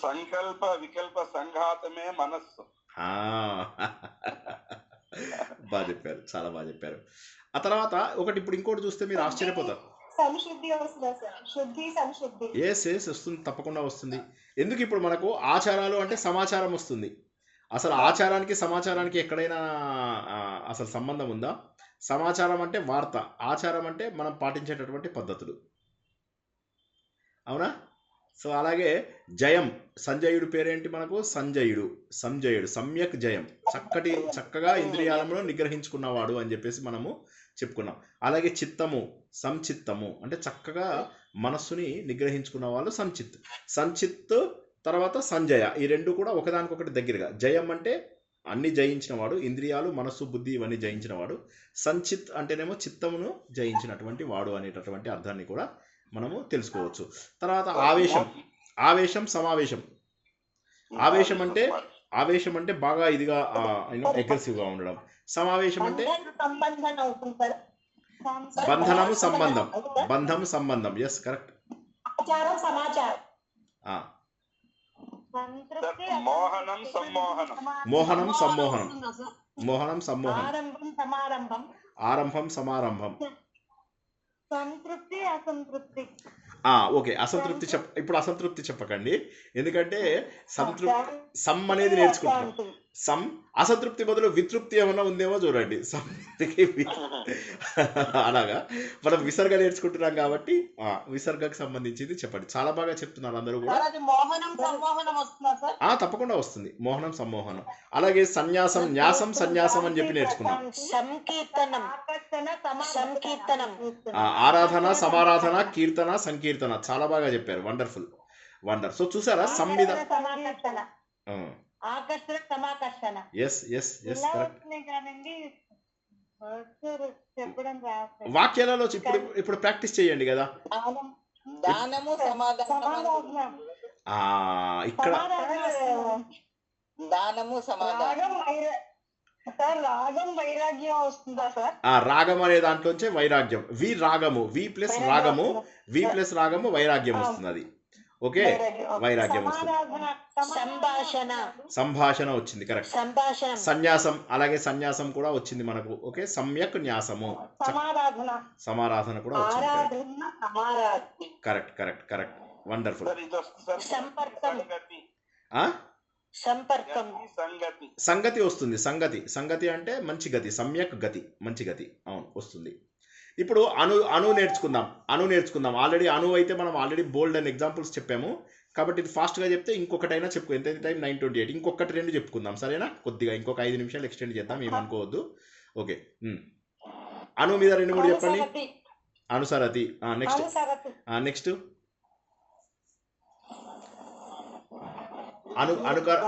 సంకల్ప వికల్ప సంఘాతమే మనస్సు. బాగా చెప్పారు, చాలా బాగా చెప్పారు. ఆ తర్వాత ఇప్పుడు ఇంకోటి చూస్తే మీరు ఆశ్చర్యపోతారు. ఎస్ వస్తుంది, తప్పకుండా వస్తుంది. ఎందుకు? ఇప్పుడు మనకు ఆచారాలు అంటే సమాచారం వస్తుంది. అసలు ఆచారానికి సమాచారానికి ఎక్కడైనా అసలు సంబంధం ఉందా? సమాచారం అంటే వార్త, ఆచారం అంటే మనం పాటించేటటువంటి పద్ధతులు. అవునా? సో అలాగే జయం, సంజయుడు పేరేంటి మనకు? సంజయుడు, సమ్యక్ జయం, చక్కగా ఇంద్రియాలను నిగ్రహించుకున్నవాడు అని చెప్పేసి మనము చెప్పుకున్నాం. అలాగే చిత్తము, సంచిత్తము అంటే చక్కగా మనస్సుని నిగ్రహించుకున్న వాళ్ళు సంచిత్. తర్వాత సంజయ, ఈ రెండు కూడా ఒకదానికొకటి దగ్గరగా. జయం అంటే అన్ని జయించినవాడు, ఇంద్రియాలు, మనస్సు, బుద్ధి ఇవన్నీ జయించినవాడు. సంచిత్ అంటేనేమో చిత్తమును జయించినటువంటి వాడు అనేటటువంటి అర్థాన్ని కూడా మనము తెలుసుకోవచ్చు. తర్వాత ఆవేశం, సమావేశం. ఆవేశం అంటే బాగా ఇదిగా అగ్రెసివ్ గా ఉండడం. సమావేశం అంటే బంధము, సంబంధం. Yes, correct. మోహనం, సమ్మోహనం. ఆరంభం, సమారంభం. సంతృప్తి, అసంతృప్తి. ఓకే, అసంతృప్తి ఇప్పుడు అసంతృప్తి చెప్పకండి, ఎందుకంటే సమ్ అనేది నేర్చుకుంటున్నాం. అసంతృప్తి బదులు వితృప్తి ఏమన్నా ఉందేమో చూడండి. అలాగా మనం విసర్గ నేర్చుకుంటున్నాం కాబట్టి విసర్గకు సంబంధించింది చెప్పండి. చాలా బాగా చెప్తున్నారు అందరూ కూడా. తప్పకుండా వస్తుంది, మోహనం, సమ్మోహనం. అలాగే సన్యాసం, న్యాసం, సన్యాసం అని చెప్పి నేర్చుకున్నాం. ఆరాధన, సమారాధన, కీర్తన, సంకీర్తన. చాలా బాగా చెప్పారు. వండర్ఫుల్. సో చూసారా, సంవిధ వాక్యాలలో ఇప్పుడు ప్రాక్టీస్ చేయండి కదా. ఇక్కడ రాగం అనే దాంట్లోంచే వైరాగ్యం. వి ప్లస్ రాగము వైరాగ్యం వస్తుంది. అది ఓకే, వైరాగ్యం వస్తుంది. సంభాషణ వచ్చింది, కరెక్ట్. సన్యాసం, అలాగే సన్యాసం కూడా వచ్చింది మనకు. ఓకే, సమ్యక్ న్యాసము, సమారాధన కూడా వచ్చింది. కరెక్ట్. వండర్ఫుల్. సంగతి వస్తుంది. సంగతి అంటే మంచి గతి, సమ్యక్ గతి, మంచి గతి. అవును, వస్తుంది. ఇప్పుడు అణు నేర్చుకుందాం. ఆల్రెడీ అయితే మనం ఆల్రెడీ బోల్డ్ అండ్ ఎగ్జాంపుల్స్ చెప్పాము కాబట్టి ఇది ఫాస్ట్గా చెప్తే ఇంకొకటైనా చెప్పుకో. ఎంత టైం? 9:28. ఇంకొకటి 2 చెప్పుకుందాం, సరేనా? కొద్దిగా ఇంకొక 5 నిమిషాలు ఎక్స్టెండ్ చేద్దాం, ఏమనుకోవద్దు. ఓకే, అణు మీద 2-3 చెప్పండి. అనుసరతి. నెక్స్ట్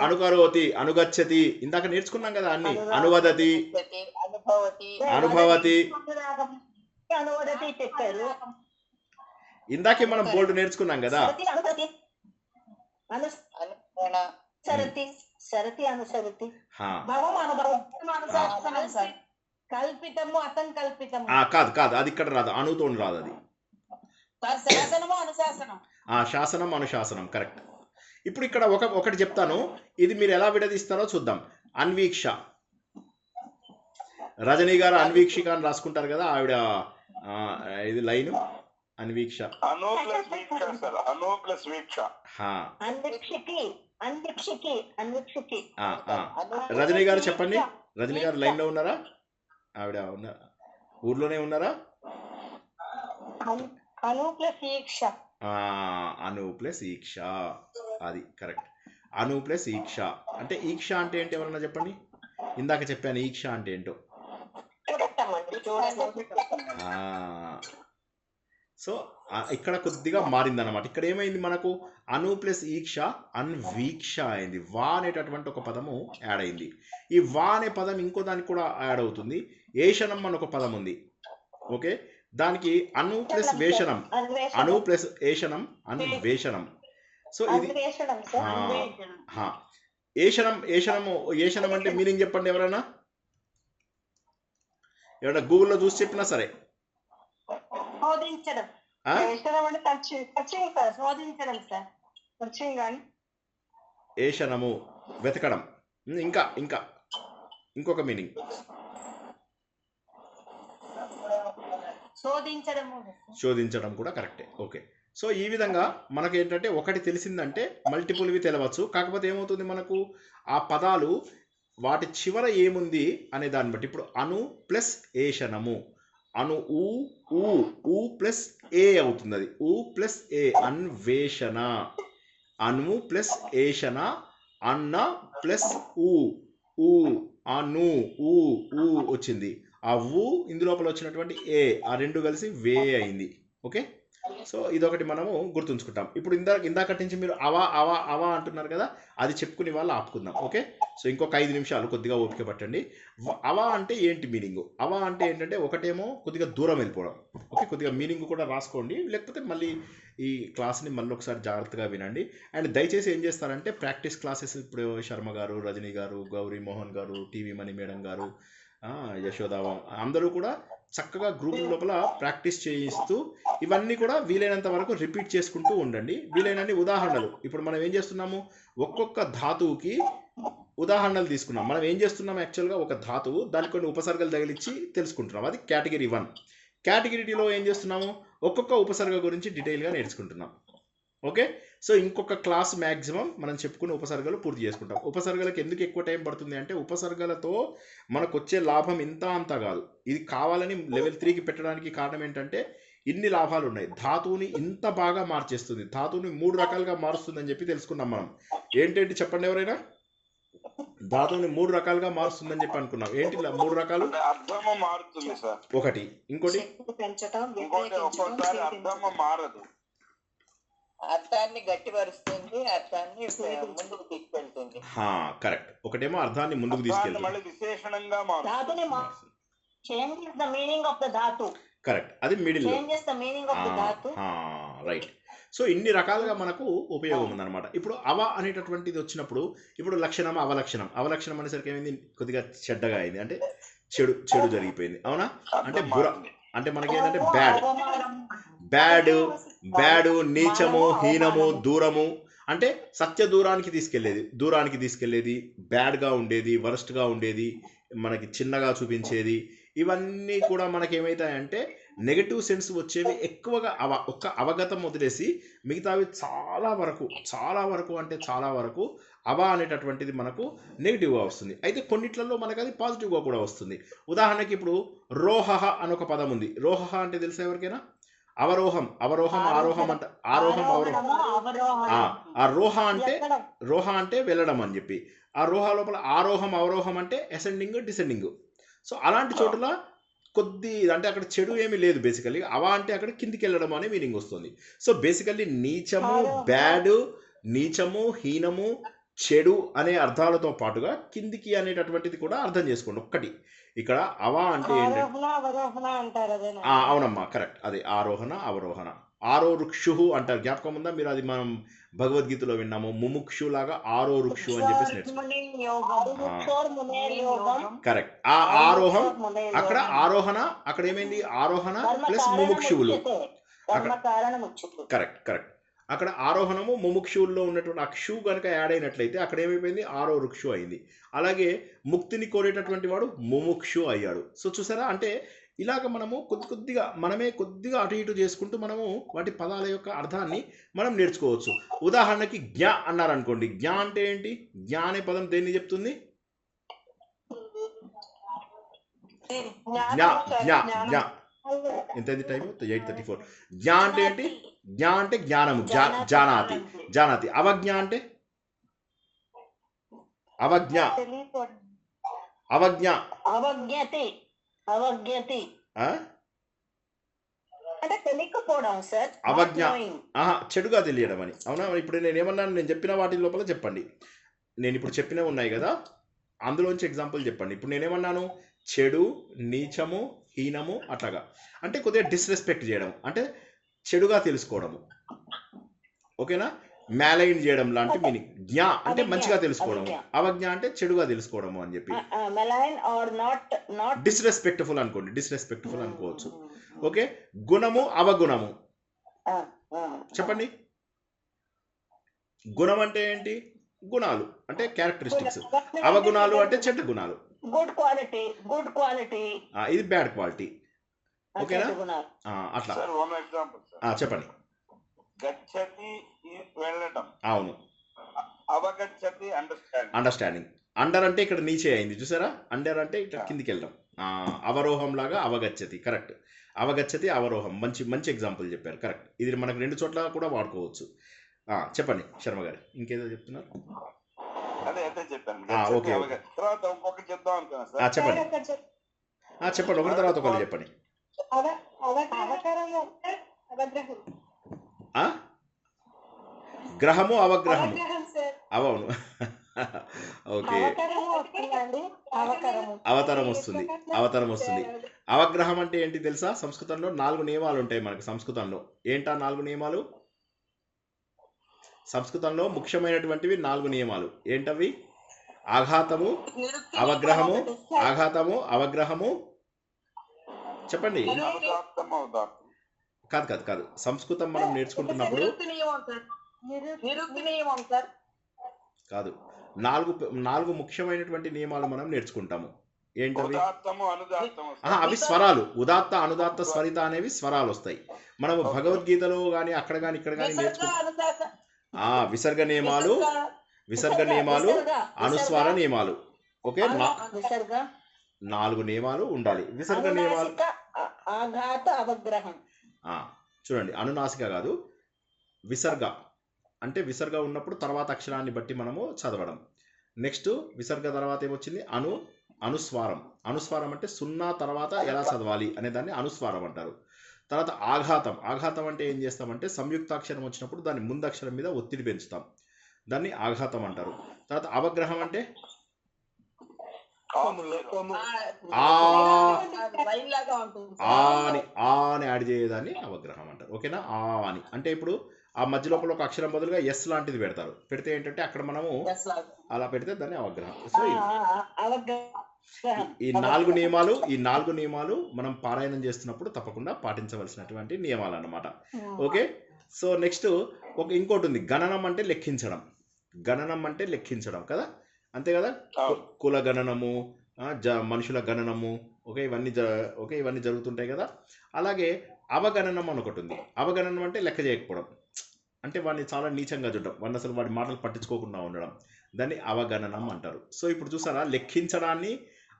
అనుకరోతి, అనుగచ్చతి, ఇందాక నేర్చుకున్నాం కదా అన్ని. అనువదతి, అనుభవతి అనుభవతి, అనువదతి చెప్పారు. ఇందాకే మనం బోర్డు నేర్చుకున్నాం కదా. సరతి అనుసరతి అనుకరణ సరతి సరతి అనుసరతి హా. భవం అనుభవం అనుశాసనం సార్. కల్పితము అసంకల్పితము కాదు కాదు, అది ఇక్కడ రాదు, అనుతో రాదు అది. శాసనము అనుశాసనం. శాసనం అనుశాసనం కరెక్ట్. ఇప్పుడు ఇక్కడ ఒకటి చెప్తాను, ఇది మీరు ఎలా విడదీస్తారో చూద్దాం. అన్వీక్ష, రజనీ గారు అన్వీక్షిక అని రాసుకుంటారు కదా, ఆవిడ ఇది లైన్ అన్వీక్ష. అను ప్లస్ వీక్ష సార్, అను ప్లస్ వీక్ష. అన్వీక్షకి అన్వీక్షకి అన్వీక్షకి రజనీ గారు చెప్పండి. రజనీ గారు లైన్ లో ఉన్నారా? ఆవిడ ఊర్లోనే ఉన్నారా? అను ప్లస్ ఈక్ష. అను ప్లస్ ఈక్ష, అది కరెక్ట్. అను ప్లస్ ఈక్ష అంటే, ఈక్ష అంటే ఏంటి ఎవరన్నా చెప్పండి. ఇందాక చెప్పాను ఈక్ష అంటే ఏంటో. సో ఇక్కడ కొద్దిగా మారిందన్నమాట. ఇక్కడ ఏమైంది మనకు, అను ప్లస్ ఈక్ష అన్వీక్ష అయింది. వా అనేటటువంటి ఒక పదము యాడ్ అయింది. ఈ వా అనే పదం ఇంకో దానికి కూడా యాడ్ అవుతుంది. ఏషనం అని ఒక పదం ఉంది. ఓకే, దానికి అను ప్లస్ వేషనం, అను ప్లస్ ఏషనం అన్వేషణం. సో ఇది ఏషనం. ఏషనం అంటే మీనింగ్ చెప్పండి ఎవరైనా. ఎవరైనా గూగుల్లో చూసి చెప్పినా సరే. ఏషనము వెతకడం. ఇంకా ఇంకొక మీనింగ్ శోధించడం కూడా కరెక్టే. ఓకే, సో ఈ విధంగా మనకు ఏంటంటే ఒకటి తెలిసిందంటే మల్టిపుల్వి తెలవచ్చు. కాకపోతే ఏమవుతుంది మనకు, ఆ పదాలు వాటి చివర ఏముంది అనే దాన్ని బట్టి. ఇప్పుడు అను ప్లస్ ఏషనము, అను ఊ ప్లస్ ఏ అవుతుంది, అది ఊ ప్లస్ ఏ అన్వేషణ. అను ప్లస్ ఏషణ, అన్న ప్లస్ ఊ అను ఊ వచ్చింది. ఆ ఊ ఇందులోపల వచ్చినటువంటి ఏ, ఆ రెండు కలిసి వే అయింది. ఓకే, సో ఇదొకటి మనము గుర్తుంచుకుంటాం. ఇప్పుడు ఇందాకటి నుంచి మీరు అవా అంటున్నారు కదా, అది చెప్పుకునే వాళ్ళు ఆపుకుందాం. ఓకే, సో ఇంకొక 5 నిమిషాలు కొద్దిగా ఓపిక పట్టండి. అవా అంటే ఏంటి మీనింగ్? అవా అంటే ఏంటంటే ఒకటేమో కొద్దిగా దూరం వెళ్ళిపోవడం. ఓకే, కొద్దిగా మీనింగ్ కూడా రాసుకోండి, లేకపోతే మళ్ళీ ఈ క్లాస్ని మళ్ళీ ఒకసారి జాగ్రత్తగా వినండి. అండ్ దయచేసి ఏం చేస్తారంటే ప్రాక్టీస్ క్లాసెస్ ఇప్పుడు శర్మ గారు, రజనీ గారు, గౌరీ మోహన్ గారు, టీవీ మణి మేడం గారు, యశోదావ అందరూ కూడా చక్కగా గ్రూప్ లోపల ప్రాక్టీస్ చేయిస్తూ ఇవన్నీ కూడా వీలైనంత వరకు రిపీట్ చేసుకుంటూ ఉండండి. వీలైనన్ని ఉదాహరణలు, ఇప్పుడు మనం ఏం చేస్తున్నాము, ఒక్కొక్క ధాతువుకి ఉదాహరణలు తీసుకున్నాం. మనం ఏం చేస్తున్నాం, యాక్చువల్గా ఒక ధాతువు దానికి కొన్ని ఉపసర్గలు తగిలిచ్చి తెలుసుకుంటున్నాం, అది కేటగిరీ 1. కేటగిరీ 2లో ఏం చేస్తున్నాము, ఒక్కొక్క ఉపసర్గ గురించి డీటెయిల్గా నేర్చుకుంటున్నాం. ఓకే, సో ఇంకొక క్లాస్ మ్యాక్సిమం మనం చెప్పుకున్న ఉపసర్గలు పూర్తి చేసుకుంటాం. ఉపసర్గలకు ఎందుకు ఎక్కువ టైం పడుతుంది అంటే, ఉపసర్గలతో మనకు వచ్చే లాభం ఇంత అంతా కాదు. ఇది కావాలని లెవెల్ 3కి పెట్టడానికి కారణం ఏంటంటే, ఇన్ని లాభాలు ఉన్నాయి. ధాతువుని ఇంత బాగా మార్చేస్తుంది, ధాతువుని 3 రకాలుగా మారుస్తుందని చెప్పి తెలుసుకున్నాం మనం. ఏంటంటే చెప్పండి ఎవరైనా. ధాతువుని 3 రకాలుగా మారుస్తుందని చెప్పి అనుకున్నాం. ఏంటి 3 రకాలు? అర్థము మారుతుంది సార్ ఒకటి, ఇంకోటి ఒక్కోసారి అర్థము మారదు, అర్థాన్ని గట్టిపరుస్తుంది, అర్థాన్ని ముందుకు తీసుకెళ్తుంది. కరెక్ట్. ఒకటేమో అర్థాన్ని ముందుకు తీసుకెళ్తుంది, విశేషణంగా మారుతుంది. కరెక్ట్, అది మిడిల్. రైట్. సో ఇన్ని రకాలుగా మనకు ఉపయోగం ఉందన్నమాట. ఇప్పుడు అవ అనేటటువంటిది వచ్చినప్పుడు, ఇప్పుడు లక్షణం అవలక్షణం. అవలక్షణం అనేసరికి ఏమైంది, కొద్దిగా చెడ్డగా అయింది, అంటే చెడు జరిగిపోయింది. అవునా? అంటే బుర, అంటే మనకేంటంటే బ్యాడ్, నీచము, హీనము, దూరము, అంటే సత్య దూరానికి తీసుకెళ్లేది, బ్యాడ్గా ఉండేది, వరస్ట్గా ఉండేది, మనకి చిన్నగా చూపించేది, ఇవన్నీ కూడా మనకేమవుతాయంటే నెగటివ్ సెన్స్ వచ్చేవి ఎక్కువగా. ఒక్క అవగతం వదిలేసి మిగతావి చాలా వరకు అవ అనేటటువంటిది మనకు నెగిటివ్గా వస్తుంది. అయితే కొన్నిట్లలో మనకు అది పాజిటివ్గా కూడా వస్తుంది. ఉదాహరణకి ఇప్పుడు రోహ అని ఒక పదం ఉంది. రోహ అంటే తెలుసా ఎవరికైనా? అవరోహం, ఆరోహం అంటే అవరోహం. ఆ రోహ అంటే వెళ్ళడం అని చెప్పి, ఆ రోహ లోపల ఆరోహం అవరోహం అంటే అసెండింగ్ డిసెండింగ్. సో అలాంటి చోటుల కొద్ది అంటే అక్కడ చెడు ఏమీ లేదు. బేసికల్లీ అవ అంటే అక్కడ కిందికి వెళ్ళడం అనే మీనింగ్ వస్తుంది. సో బేసికల్లీ నీచము, బ్యాడ్, నీచము, హీనము, చెడు అనే అర్థాలతో పాటుగా కిందికి అనేటటువంటిది కూడా అర్థం చేసుకోండి. ఒక్కటి ఇక్కడ అవ అంటే ఏంటంటే ఆరోహణ అవరోహణ అంటారు అదేనా? అవునమ్మా, కరెక్ట్, అదే ఆరోహణ అవరోహణ. ఆరో రుక్షు అంటారు, జ్ఞాపకం ఉందా? మీరు అది మనం భగవద్గీతలో విన్నాము. ముముక్షు లాగా ఆరో రుక్షు అని చెప్పేసి నేర్చుకున్నాం. కరెక్ట్. ఆ ఆరోహం అక్కడ ఆరోహణ, అక్కడ ఏమైంది? ఆరోహణ ప్లస్ ముముక్షువులు. Correct correct. అక్కడ ఆరోహణము ముముక్షువుల్లో ఉన్నటువంటి అక్షు కనుక యాడ్ అయినట్లయితే అక్కడ ఏమైపోయింది? ఆరో వృక్షు అయింది. అలాగే ముక్తిని కోరేటటువంటి వాడు ముముక్షు అయ్యాడు. సో చూసారా, అంటే ఇలాగ మనము కొద్దిగా అటు ఇటు చేసుకుంటూ మనము వాటి పదాల యొక్క అర్థాన్ని మనం నేర్చుకోవచ్చు. ఉదాహరణకి జ్ఞ అన్నారనుకోండి. జ్ఞ అంటే ఏంటి? జ్ఞ అనే పదం దేన్ని చెప్తుంది? జ్ఞ జ్ఞ జ్ఞ ఎంతైంది టైం? 8:34. జ్ఞ అంటే ఏంటి? జ్ఞ అంటే జ్ఞానము, జానాతి జానాతి. అవజ్ఞ అంటే అవజ్ఞ అవజ్ఞ అవజ్ఞతి ఆ? అంటే తెలియకపోవడం సార్. అవజ్ఞ చెడుగా తెలియడం అని. అవునా? ఇప్పుడు నేను ఏమన్నాను? నేను చెప్పిన వాటి లోపల చెప్పండి. నేను ఇప్పుడు చెప్పినవి ఉన్నాయి కదా, అందులోంచి ఎగ్జాంపుల్ చెప్పండి. ఇప్పుడు నేనేమన్నాను? చెడు, నీచము, హీనము, అట్లాగా. అంటే కొద్దిగా డిస్రెస్పెక్ట్ చేయడం, అంటే చెడుగా తెలుసుకోవడము. ఓకేనా? మ్యాలైన్ చేయడం లాంటి మీనింగ్. జ్ఞ అంటే మంచిగా తెలుసుకోవడము, అవజ్ఞ అంటే చెడుగా తెలుసుకోవడము అని చెప్పి. డిస్రెస్పెక్ట్ఫుల్ అనుకోండి, డిస్రెస్పెక్ట్ఫుల్ అనుకోవచ్చు. ఓకే. గుణము, అవగుణము. చెప్పండి. గుణం అంటే ఏంటి? గుణాలు అంటే క్యారెక్టరిస్టిక్స్. అవగుణాలు అంటే చెడ్డ గుణాలు. గుడ్ క్వాలిటీ ఇది బ్యాడ్ క్వాలిటీ. ఓకేనా? అట్లా చెప్పండి. గచ్చతి వెళ్ళటం. అవును. అవగచ్చతి అండర్స్టాండింగ్. అండర్ అంటే ఇక్కడ నీచే అయింది, చూసారా? అండర్ అంటే ఇక్కడ కిందికి వెళ్ళడం. అవరోహం లాగా అవగచ్చతి. కరెక్ట్. అవగచ్చతి, అవరోహం. మంచి ఎగ్జాంపుల్ చెప్పారు. కరెక్ట్. ఇది మనకు 2 చోట్ల కూడా వాడుకోవచ్చు. చెప్పండి శర్మ గారు, ఇంకేదో చెప్తున్నారు? ఓకే. చెప్పండి చెప్పండి, ఒకటి తర్వాత ఒకటి చెప్పండి. గ్రహము, అవగ్రహము. అవును. ఓకే. అవతారం వస్తుంది. అవగ్రహం అంటే ఏంటి తెలుసా? సంస్కృతంలో 4 నియమాలు ఉంటాయి మనకు. సంస్కృతంలో ఏంటా 4 నియమాలు? సంస్కృతంలో ముఖ్యమైనటువంటివి 4 నియమాలు. ఏంటవి? ఆఘాతము, అవగ్రహము, ఆఘాతము, అవగ్రహము. చెప్పండి. కాదు. సంస్కృతం మనం నేర్చుకుంటున్నప్పుడు కాదు, 4 ముఖ్యమైనటువంటి నియమాలు మనం నేర్చుకుంటాము. ఏంటవి? అవి స్వరాలు. ఉదాత్త, అనుదాత్త, స్వరిత అనేవి స్వరాలు వస్తాయి. మనము భగవద్గీతలో కానీ అక్కడ కానీ ఇక్కడ కానీ నేర్చుకుంటాం. విసర్గ నియమాలు, అనుస్వార నియమాలు. ఓకే. 4 నియమాలు ఉండాలి. విసర్గ నియమాలు. చూడండి, అనునాసిక కాదు, విసర్గ అంటే విసర్గ ఉన్నప్పుడు తర్వాత అక్షరాన్ని బట్టి మనము చదవడం. నెక్స్ట్ విసర్గ తర్వాత ఏమొచ్చింది? అనుస్వారం. అనుస్వారం అంటే 0 తర్వాత ఎలా చదవాలి అనే దాన్ని అనుస్వారం అంటారు. తర్వాత ఆఘాతం అంటే ఏం చేస్తామంటే సంయుక్తాక్షరం వచ్చినప్పుడు దాని ముందక్షరం మీద ఒత్తిడి పెంచుతాం, దాన్ని ఆఘాతం అంటారు. తర్వాత అవగ్రహం అంటే అని యాడ్ చేయేదాన్ని అవగ్రహం అంటారు. ఓకేనా? అని అంటే ఇప్పుడు ఆ మధ్య లోపల ఒక అక్షరం బదులుగా ఎస్ లాంటిది పెడితే ఏంటంటే అక్కడ మనము అలా పెడితే దాన్ని అవగ్రహం. సో ఈ 4 నియమాలు మనం పారాయణం చేస్తున్నప్పుడు తప్పకుండా పాటించవలసినటువంటి నియమాలు అన్నమాట. ఓకే. సో నెక్స్ట్ ఇంకోటి ఉంది, గణనం అంటే లెక్కించడం కదా, అంతే కదా? కుల గణనము, మనుషుల గణనము. ఓకే, ఇవన్నీ జరుగుతుంటాయి కదా. అలాగే అవగణనం అని ఒకటి ఉంది. అవగణనం అంటే లెక్క చేయకపోవడం, అంటే వాడిని చాలా నీచంగా చూడడం, వాడిని అసలు వాడి మాటలు పట్టించుకోకుండా ఉండడం, దాన్ని అవగణనం అంటారు. సో ఇప్పుడు చూసారా, లెక్కించడాన్ని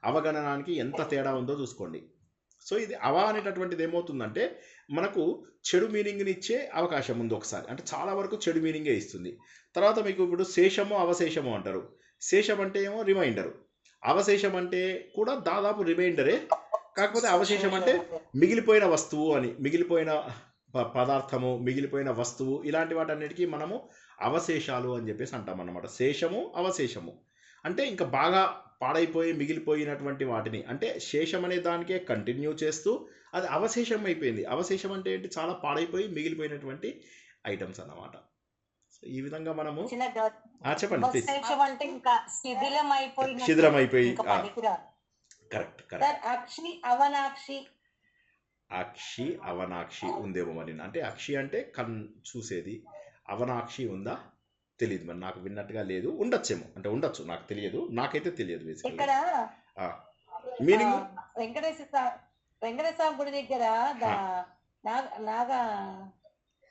అవగణనానికి ఎంత తేడా ఉందో చూసుకోండి. సో ఇది అనేటటువంటిది ఏమవుతుందంటే మనకు చెడు మీనింగ్ని ఇచ్చే అవకాశం ఉంది ఒకసారి, అంటే చాలా వరకు చెడు మీనింగే ఇస్తుంది. తర్వాత మీకు ఇప్పుడు శేషము, అవశేషము అంటారు. శేషం అంటే ఏమో రిమైండరు, అవశేషం అంటే కూడా దాదాపు రిమైండరే, కాకపోతే అవశేషం అంటే మిగిలిపోయిన వస్తువు అని, మిగిలిపోయిన పదార్థము, మిగిలిపోయిన వస్తువు, ఇలాంటి వాటన్నిటికీ మనము అవశేషాలు అని చెప్పేసి అంటాం అన్నమాట. శేషము, అవశేషము అంటే ఇంకా బాగా పాడైపోయి మిగిలిపోయినటువంటి వాటిని, అంటే శేషం అనే దానికే కంటిన్యూ చేస్తూ అది అవశేషం అయిపోయింది. అవశేషం అంటే ఏంటి? చాలా పాడైపోయి మిగిలిపోయినటువంటి ఐటమ్స్ అన్నమాట. సో ఈ విధంగా మనము చెప్పండి ప్లీజ్. అవశేషం అంటే ఇంకా శిథిలం అయిపోయి శిథిలం అయిపోయి కరెక్ట్ కరెక్ట్. సార్ అక్షి అవనాక్షి. అక్షి అవనాక్షి ఉందేమో మరి. అంటే అక్షి అంటే చూసేది, అవనాక్షి ఉందా తెలియదు మరి, నాకు విన్నట్టుగా లేదు. ఉండొచ్చేమో, అంటే ఉండొచ్చు, నాకు తెలియదు, నాకైతే తెలియదు ఇక్కడ మీనింగ్. వెంకటేశ్వర గుడి దగ్గర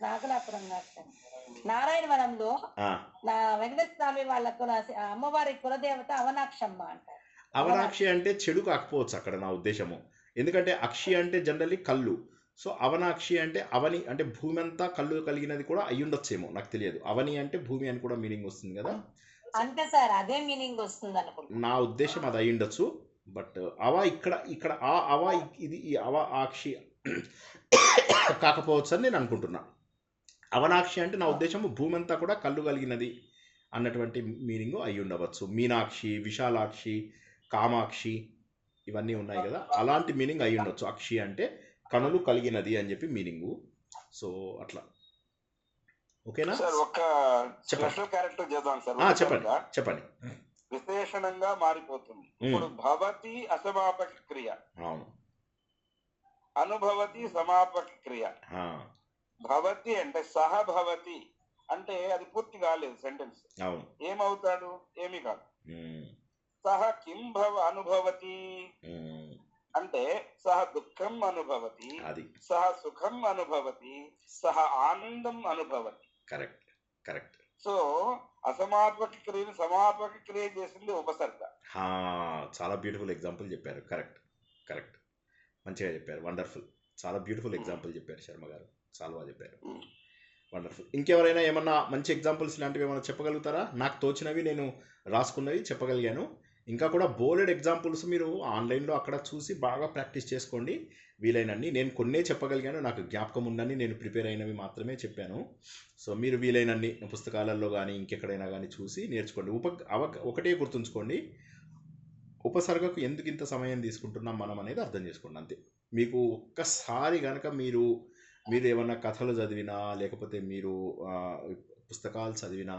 నాగలాపురం నారాయణవనంలో వెంకటేశ్వర స్వామి వాళ్ళకు అమ్మవారి కులదేవత అవనాక్షమ్మ అంటారు. అవనాక్షి అంటే చెడు కాకపోవచ్చు అక్కడ నా ఉద్దేశము. ఎందుకంటే అక్షి అంటే జనరల్లీ కళ్ళు. సో అవనాక్షి అంటే అవని అంటే భూమి అంతా కళ్ళు కలిగినది కూడా అయ్యుండొచ్చేమో, నాకు తెలియదు. అవని అంటే భూమి అని కూడా మీనింగ్ వస్తుంది కదా. అంటే సార్ అదే మీనింగ్ వస్తుంది అనుకుంటా, నా ఉద్దేశం అది అయ్యుండొచ్చు. బట్ అవ ఇక్కడ ఆ అవ ఇది ఈ అవ ఆక్షి కాకపోవచ్చు అని నేను అనుకుంటున్నా. అవనాక్షి అంటే నా ఉద్దేశము భూమి అంతా కూడా కళ్ళు కలిగినది అన్నటువంటి మీనింగ్ అయి ఉండవచ్చు. మీనాక్షి, విశాలాక్షి, కామాక్షి ఇవన్నీ ఉన్నాయి కదా, అలాంటి మీనింగ్ అయి ఉండొచ్చు. అక్షి అంటే కనులు కలిగినది అని చెప్పి మీనింగు. సో అట్లా ఓకేనా సార్? ఒక స్పెషల్ క్యారెక్టర్ చేద్దాం సార్. చెప్పండి చెప్పండి. విశేషణంగా మారిపోతుంది. ఇప్పుడు భవతి అసమాపక క్రియ, అవును. అనుభవతి సమాపక క్రియ. భవతి అంటే సహ భవతి అంటే అది పూర్తి కాలేదు సెంటెన్స్. అవును. ఏమవుతాడు? ఏమి కాదు. సహ కిం అనుభవతి అంటే సహ దుఃఖం అనుభవతి, సహ సుఖం అనుభవతి, సహ ఆనందం అనుభవతి. Correct correct. సో అసమాపక క్రియను సమాపక క్రియ చేసింది ఉపసర్గ. చాలా బ్యూటిఫుల్ ఎగ్జాంపుల్ చెప్పారు. కరెక్ట్ కరెక్ట్, మంచిగా చెప్పారు. వండర్ఫుల్, చాలా బ్యూటిఫుల్ ఎగ్జాంపుల్ చెప్పారు శర్మ గారు, చాలా బాగా చెప్పారు. వండర్ఫుల్. ఇంకెవరైనా ఏమన్నా మంచి ఎగ్జాంపుల్స్ లాంటివి ఏమైనా చెప్పగలుగుతారా? నాకు తోచినవి నేను రాసుకున్నవి చెప్పగలిగాను. ఇంకా కూడా బోలెడ్ ఎగ్జాంపుల్స్ మీరు ఆన్లైన్లో అక్కడ చూసి బాగా ప్రాక్టీస్ చేసుకోండి వీలైనన్ని. నేను కొన్నే చెప్పగలిగాను, నాకు జ్ఞాపకం ఉందని నేను ప్రిపేర్ అయినవి మాత్రమే చెప్పాను. సో మీరు వీలైనన్ని పుస్తకాలలో కానీ ఇంకెక్కడైనా కానీ చూసి నేర్చుకోండి. ఒకటే గుర్తుంచుకోండి, ఉపసర్గకు ఎందుకు ఇంత సమయం తీసుకుంటున్నాం మనం అనేది అర్థం చేసుకోండి అంతే. మీకు ఒక్కసారి కనుక మీరు ఏమన్నా కథలు చదివినా లేకపోతే మీరు పుస్తకాలు చదివినా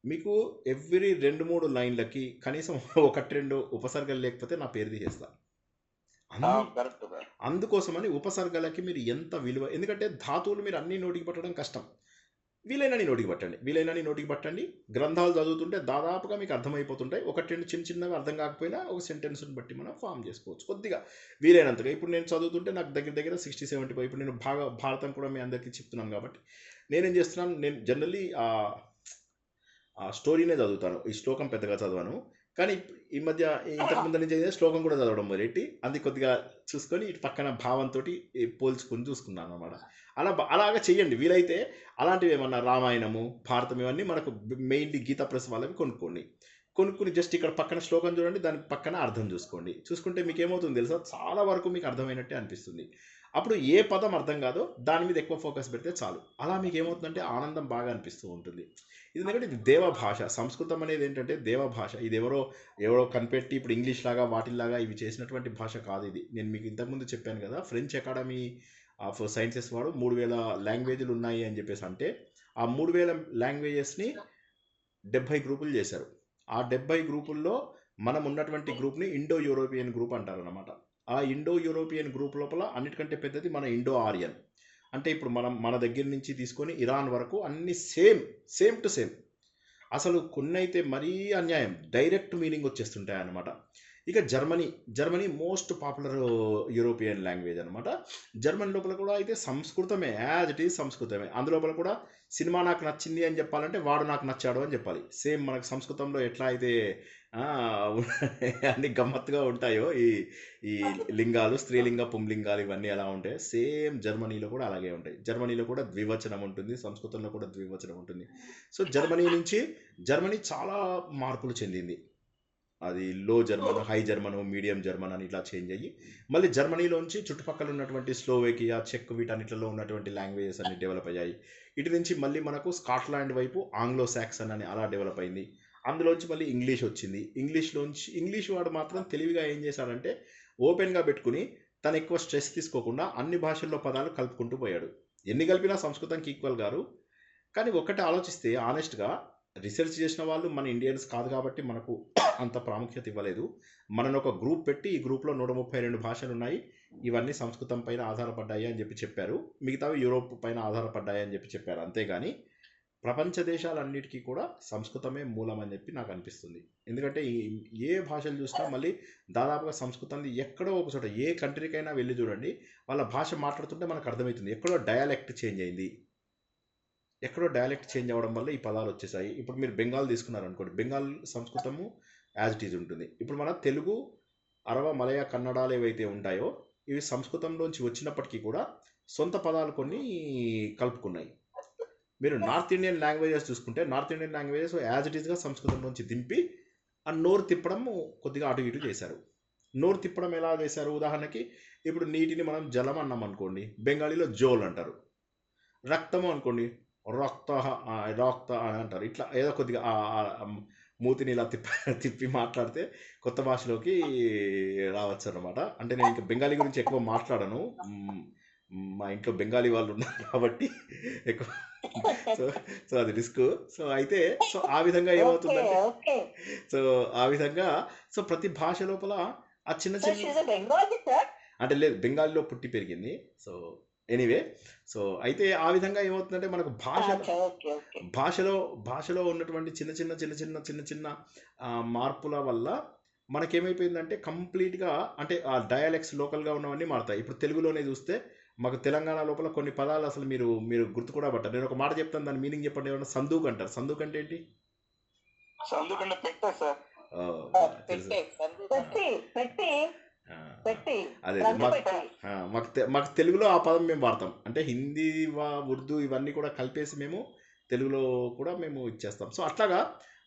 మీకు ఎవ్రీ 2-3 లైన్లకి కనీసం 1-2 ఉపసర్గలు లేకపోతే నా పేరు తీసేస్తా. అందుకోసమని ఉపసర్గలకి మీరు ఎంత విలువ, ఎందుకంటే ధాతువులు మీరు అన్ని నోటికి పట్టడం కష్టం. వీలైనని నోటికి పట్టండి. గ్రంథాలు చదువుతుంటే దాదాపుగా మీకు అర్థమైపోతుంటాయి. 1-2 చిన్నగా అర్థం కాకపోయినా ఒక సెంటెన్స్ని బట్టి మనం ఫామ్ చేసుకోవచ్చు కొద్దిగా వీలైనంతగా. ఇప్పుడు నేను చదువుతుంటే నాకు దగ్గర 60-70. ఇప్పుడు నేను భారతం కూడా మీ అందరికీ చెప్తున్నాను కాబట్టి నేనేం చేస్తున్నాను, నేను జనరల్లీ ఆ స్టోరీనే చదువుతాను, ఈ శ్లోకం పెద్దగా చదవను. కానీ ఈ మధ్య ఇంతకుముందు నుంచి శ్లోకం కూడా చదవడం మొదలెట్టి అది కొద్దిగా చూసుకొని ఇటు పక్కన భావంతో పోల్చుకొని చూసుకున్నాను అనమాట. అలాగా చెయ్యండి వీలైతే. అలాంటివి ఏమన్నా రామాయణము, భారతం ఇవన్నీ మనకు మెయిన్లీ గీతా ప్రెస్ వాళ్ళవి కొనుక్కుని జస్ట్ ఇక్కడ పక్కన శ్లోకం చూడండి, దానికి పక్కన అర్థం చూసుకుంటే మీకు ఏమవుతుంది తెలుసా, చాలా వరకు మీకు అర్థమైనట్టే అనిపిస్తుంది. అప్పుడు ఏ పదం అర్థం కాదో దాని మీద ఎక్కువ ఫోకస్ పెడితే చాలు. అలా మీకు ఏమవుతుందంటే ఆనందం బాగా అనిపిస్తూ ఉంటుంది. ఎందుకంటే ఇది దేవభాష. సంస్కృతం అనేది ఏంటంటే దేవభాష. ఇది ఎవరో కనిపెట్టి ఇప్పుడు ఇంగ్లీష్ లాగా వాటిల్లాగా ఇవి చేసినటువంటి భాష కాదు ఇది. నేను మీకు ఇంతకుముందు చెప్పాను కదా, ఫ్రెంచ్ అకాడమీ ఆఫ్ సైన్సెస్ వాడు 3000 లాంగ్వేజ్లు ఉన్నాయి అని చెప్పేసి అంటే ఆ 3000 లాంగ్వేజెస్ని 70 గ్రూపులు చేశారు. ఆ 70 గ్రూపుల్లో మనం ఉన్నటువంటి గ్రూప్ని ఇండో యూరోపియన్ గ్రూప్ అంటారు అన్నమాట. ఆ ఇండో యూరోపియన్ గ్రూప్ లోపల అన్నిటికంటే పెద్దది మన ఇండో ఆర్యన్. అంటే ఇప్పుడు మన దగ్గర నుంచి తీసుకొని ఇరాన్ వరకు అన్ని సేమ్ టు సేమ్. అసలు కొన్నైతే మరీ అన్యాయం, డైరెక్ట్ మీనింగ్ వచ్చేస్తుంటాయి అన్నమాట. ఇక Germany most popular European language అనమాట. జర్మనీ లోపల కూడా అయితే సంస్కృతమే, యాజ్ ఇట్ ఈజ్ సంస్కృతమే. అందులోపల కూడా సినిమా నాకు నచ్చింది అని చెప్పాలంటే వాడు నాకు నచ్చాడు అని చెప్పాలి. సేమ్ మనకు సంస్కృతంలో ఎట్లా అయితే అన్ని గమ్మత్తుగా ఉంటాయో ఈ లింగాలు, స్త్రీలింగ పుంలింగాలు ఇవన్నీ ఎలా ఉంటాయి, సేమ్ జర్మనీలో కూడా అలాగే ఉంటాయి. జర్మనీలో కూడా ద్వివచనం ఉంటుంది, సంస్కృతంలో కూడా ద్వివచనం ఉంటుంది. సో జర్మనీ చాలా మార్పులు చెందింది. అది లో German, high German, medium German అని ఇట్లా చేంజ్ అయ్యి మళ్ళీ జర్మనీలోంచి చుట్టుపక్కల ఉన్నటువంటి స్లోవేకియా, చెక్ వీటన్నిటిలో ఉన్నటువంటి లాంగ్వేజెస్ అన్ని డెవలప్ అయ్యాయి. ఇటు నుంచి మళ్ళీ మనకు స్కాట్లాండ్ వైపు ఆంగ్లో సాక్సన్ అని అలా డెవలప్ అయింది. అందులోంచి మళ్ళీ ఇంగ్లీష్ వచ్చింది. ఇంగ్లీష్ వాడు మాత్రం తెలివిగా ఏం చేశాడంటే ఓపెన్గా పెట్టుకుని తను ఎక్కువ స్ట్రెస్ తీసుకోకుండా అన్ని భాషల్లో పదాలు కలుపుకుంటూ పోయాడు. ఎన్ని కలిపినా సంస్కృతంకి ఈక్వల్ గారు. కానీ ఒక్కటి ఆలోచిస్తే ఆనెస్ట్గా రీసెర్చ్ చేసిన వాళ్ళు మన ఇండియన్స్ కాదు కాబట్టి మనకు అంత ప్రాముఖ్యత ఇవ్వలేదు. మనను ఒక గ్రూప్ పెట్టి ఈ గ్రూప్లో 132 భాషలు ఉన్నాయి, ఇవన్నీ సంస్కృతం పైన ఆధారపడ్డాయి అని చెప్పారు. మిగతావి యూరోప్ పైన ఆధారపడ్డాయి అని చెప్పారు. అంతేగాని ప్రపంచ దేశాలన్నిటికీ కూడా సంస్కృతమే మూలం అని చెప్పి నాకు అనిపిస్తుంది. ఎందుకంటే ఏ భాషలు చూసినా మళ్ళీ దాదాపుగా సంస్కృతం ఎక్కడో ఒక చోట ఏ కంట్రీకైనా వెళ్ళి చూడండి, వాళ్ళ భాష మాట్లాడుతుంటే మనకు అర్థమవుతుంది ఎక్కడో డయాలెక్ట్ చేంజ్ అయింది. ఎక్కడో డయాలెక్ట్ చేంజ్ అవ్వడం వల్ల ఈ పదాలు వచ్చేసాయి. ఇప్పుడు మీరు బెంగాల్ తీసుకున్నారనుకోండి, బెంగాల్ సంస్కృతము యాజ్ ఇట్ ఈజ్ ఉంటుంది. ఇప్పుడు మన తెలుగు, అరవ, మలయ, కన్నడాలు ఏవైతే ఉంటాయో ఇవి సంస్కృతంలోంచి వచ్చినప్పటికీ కూడా సొంత పదాలు కొన్ని కలుపుకున్నాయి. మీరు నార్త్ ఇండియన్ లాంగ్వేజెస్ చూసుకుంటే north Indian languages as it ఈస్గా సంస్కృతం నుంచి దింపి ఆ నోరు తిప్పడం కొద్దిగా అటు ఇటు చేశారు. నోరు తిప్పడం ఎలా చేశారు? ఉదాహరణకి ఇప్పుడు నీటిని మనం జలం అన్నాం అనుకోండి, బెంగాలీలో జోల్ అంటారు. రక్తము అనుకోండి, రక్త అని అంటారు. ఇట్లా ఏదో కొద్దిగా మూతిని ఇలా తిప్పి మాట్లాడితే కొత్త భాషలోకి రావచ్చు అన్నమాట. అంటే నేను ఇంకా బెంగాలీ గురించి ఎక్కువ మాట్లాడను, మా ఇంట్లో బెంగాలీ వాళ్ళు ఉన్నారు కాబట్టి ఎక్కువ, సో అది రిస్క్. సో అయితే ఆ విధంగా ఏమవుతుందంటే ఆ విధంగా ప్రతి భాష లోపల ఆ చిన్న అంటే లేదు, బెంగాలీలో పుట్టి పెరిగింది. సో ఎనీవే, అయితే ఆ విధంగా ఏమవుతుందంటే మనకు భాషలో ఉన్నటువంటి చిన్న చిన్న మార్పుల వల్ల మనకేమైపోయిందంటే కంప్లీట్గా అంటే ఆ డయాలెక్ట్స్ లోకల్గా ఉన్నవన్నీ మారుతాయి. ఇప్పుడు తెలుగులోనే చూస్తే మాకు తెలంగాణ లోపల కొన్ని పదాలు అసలు మీరు గుర్తు కూడా పట్టారు. నేను ఒక మాట చెప్తాను, దాని మీనింగ్ చెప్పండి. ఏమన్నా సందూక్ అంటారు. సందూక్ అంటే ఏంటి? అదే మాకు తెలుగులో ఆ పదం మేము వాడతాం. అంటే హిందీ, ఉర్దూ ఇవన్నీ కూడా కలిపేసి మేము తెలుగులో కూడా మేము ఇచ్చేస్తాం. సో అట్లాగా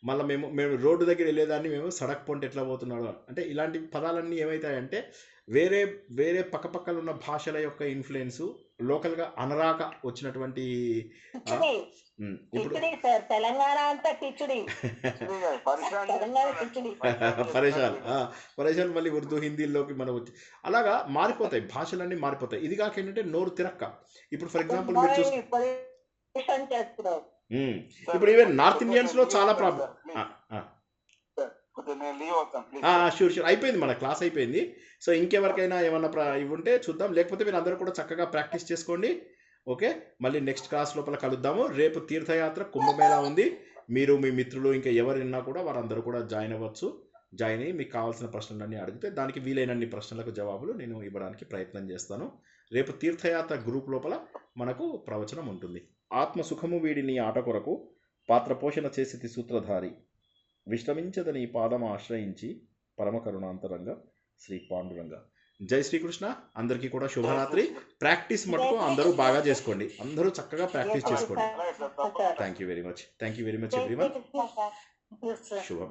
మళ్ళీ మేము రోడ్డు దగ్గర వెళ్ళేదాన్ని మేము సడక్ పొంటి ఎట్లా పోతున్నాడు అంటే ఇలాంటి పదాలన్నీ ఏమవుతాయంటే వేరే పక్కపక్కన ఉన్న భాషల యొక్క ఇన్ఫ్లుయెన్స్ లోకల్గా అనరాక వచ్చినటువంటి ఇప్పుడు పరేషాన్ మళ్ళీ ఉర్దూ, హిందీలోకి మనం వచ్చి అలాగా మారిపోతాయి, భాషలన్నీ మారిపోతాయి. ఇది కాక ఏంటంటే నోరు తిరక్క. ఇప్పుడు ఫర్ ఎగ్జాంపుల్ మీరు చూస్తే ఇప్పుడు ఈవెన్ నార్త్ ఇండియన్స్ లో చాలా ప్రాబ్లం. షూర్ అయిపోయింది, మన క్లాస్ అయిపోయింది. సో ఇంకెవరికైనా ఏమన్నా ఇవి ఉంటే చూద్దాం, లేకపోతే మీరు అందరూ కూడా చక్కగా ప్రాక్టీస్ చేసుకోండి. ఓకే, మళ్ళీ నెక్స్ట్ క్లాస్ లోపల కలుద్దాము. రేపు తీర్థయాత్ర కుంభమేళా ఉంది. మీరు మీ మిత్రులు ఇంకా ఎవరున్నా కూడా వారందరూ కూడా జాయిన్ అవ్వచ్చు. జాయిన్ అయ్యి మీకు కావాల్సిన ప్రశ్నలన్నీ అడిగితే దానికి వీలైనన్ని ప్రశ్నలకు జవాబులు నేను ఇవ్వడానికి ప్రయత్నం చేస్తాను. రేపు తీర్థయాత్ర గ్రూప్ లోపల మనకు ప్రవచనం ఉంటుంది. ఆత్మసుఖము వీడిని ఆట కొరకు పాత్రపోషణ చేసి సూత్రధారి విశ్రమించదని పాదం ఆశ్రయించి పరమకరుణాంతరంగా శ్రీ పాండురంగ. జై శ్రీకృష్ణ. అందరికీ కూడా శుభరాత్రి. ప్రాక్టీస్ మటుకు అందరూ బాగా చేసుకోండి, అందరూ చక్కగా ప్రాక్టీస్ చేసుకోండి. Thank you very much everyone. శుభం.